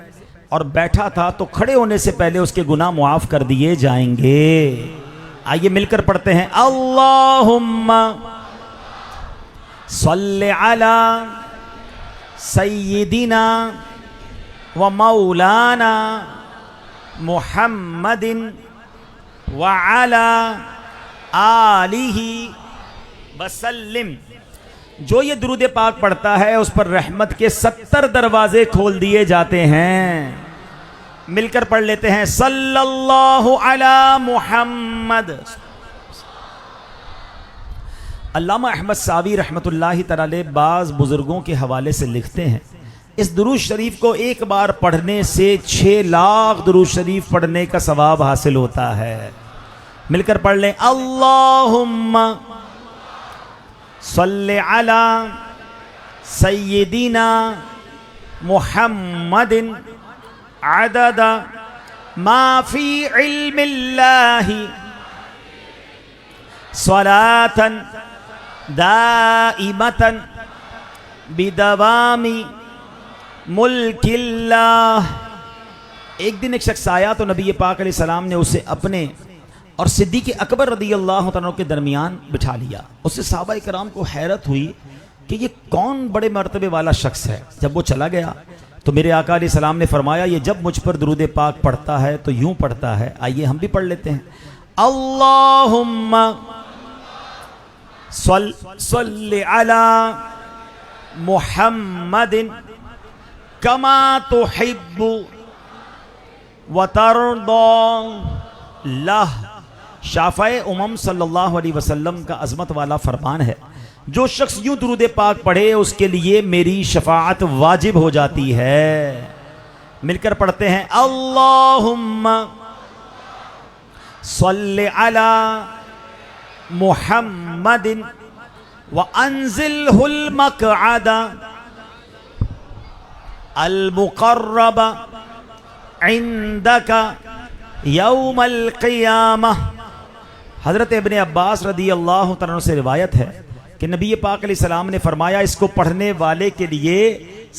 اور بیٹھا تھا تو کھڑے ہونے سے پہلے اس کے گناہ معاف کر دیے جائیں گے۔ آئیے مل کر پڑھتے ہیں، اللہم صلی علی سیدنا و مولانا محمد وعلی آلہ وسلم۔ جو یہ درود پاک پڑھتا ہے اس پر رحمت کے 70 دروازے کھول دیے جاتے ہیں۔ مل کر پڑھ لیتے ہیں، صلی اللہ علی محمد۔ علامہ احمد ساوی رحمۃ اللہ تعالی بعض بزرگوں کے حوالے سے لکھتے ہیں اس درود شریف کو ایک بار پڑھنے سے 6 لاکھ درود شریف پڑھنے کا ثواب حاصل ہوتا ہے۔ مل کر پڑھ لیں، اللہم صلی علی سیدنا محمد عدد ما فی علم اللہ صلاة دائمة بدوام ملک اللہ ایک دن ایک شخص آیا تو نبی پاک علیہ السلام نے اسے اپنے اور صدیق اکبر رضی اللہ تعالیٰ کے درمیان بٹھا لیا. اس سے صحابہ کرام کو حیرت ہوئی کہ یہ کون بڑے مرتبے والا شخص ہے. جب وہ چلا گیا تو میرے آقا علیہ السلام نے فرمایا یہ جب مجھ پر درود پاک پڑھتا ہے تو یوں پڑھتا ہے, آئیے ہم بھی پڑھ لیتے ہیں. اللہم صل علی محمد کما تحب وترضى لہ. شافع امم صلی اللہ علیہ وسلم کا عظمت والا فرمان ہے, جو شخص یوں درود پاک پڑھے اس کے لیے میری شفاعت واجب ہو جاتی ہے. مل کر پڑھتے ہیں اللہم صلی علی محمد وانزلہ المقعد المقرب عندک یوم القیامہ. حضرت ابن عباس رضی اللہ تعالیٰ عنہ سے روایت ہے کہ نبی پاک علیہ السلام نے فرمایا اس کو پڑھنے والے کے لیے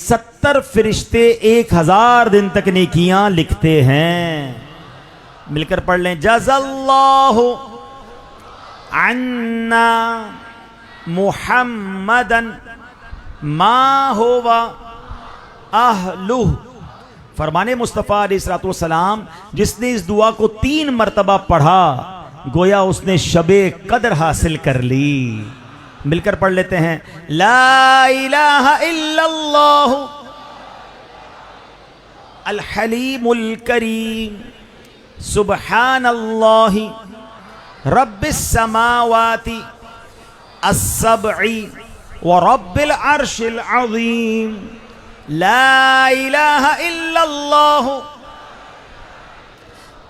70 فرشتے 1000 دن تک نیکیاں لکھتے ہیں. مل کر پڑھ لیں جزا اللہ عنا محمدا ما ہوا اہلہ. فرمانے مصطفیٰ علیہ الصلوۃ والسلام جس نے اس دعا کو 3 مرتبہ پڑھا گویا اس نے شب قدر حاصل کر لی. مل کر پڑھ لیتے ہیں لا الہ الا اللہ الحلیم الکریم سبحان اللہ رب السماوات السبع ورب العرش العظیم. لا الہ الا اللہ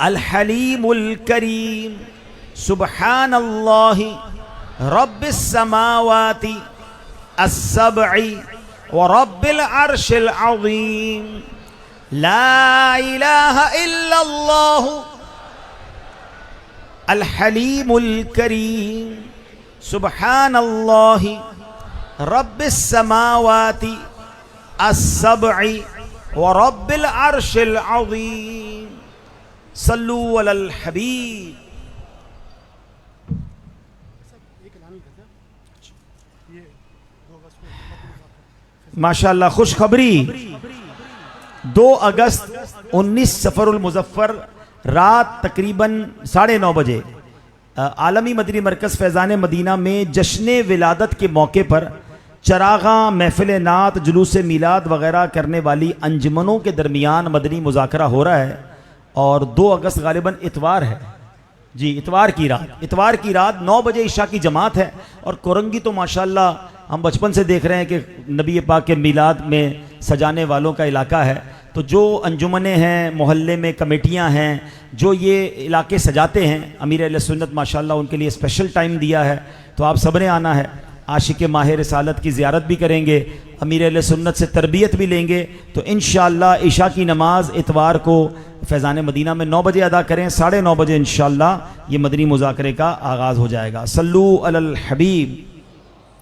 الحلیم الکریم سبحان اللہ رب السماوات السبع ورب العرش العظیم. لا الہ الا اللہ الحلیم الکریم سبحان اللہ رب السماوات السبع ورب العرش العظیم. صلو علی الحبیب. ماشاءاللہ خوشخبری 2 اگست 19 سفر المظفر رات تقریباً 9:30 بجے عالمی مدنی مرکز فیضان مدینہ میں جشن ولادت کے موقع پر چراغاں محفل نعت جلوس میلاد وغیرہ کرنے والی انجمنوں کے درمیان مدنی مذاکرہ ہو رہا ہے اور 2 اگست غالباً اتوار ہے. جی اتوار کی رات 9 بجے عشاء کی جماعت ہے. اور کورنگی تو ماشاءاللہ ہم بچپن سے دیکھ رہے ہیں کہ نبی پاک کے میلاد میں سجانے والوں کا علاقہ ہے. تو جو انجمنیں ہیں محلے میں کمیٹیاں ہیں جو یہ علاقے سجاتے ہیں امیر اہل سنت ماشاءاللہ ان کے لیے اسپیشل ٹائم دیا ہے. تو آپ سب نے آنا ہے. عاشق ماہ رسالت کی زیارت بھی کریں گے, امیر اہل سنت سے تربیت بھی لیں گے. تو انشاءاللہ عشاء کی نماز اتوار کو فیضان مدینہ میں 9 بجے ادا کریں. 9:30 بجے انشاءاللہ یہ مدنی مذاکرے کا آغاز ہو جائے گا. صلو علی الحبیب.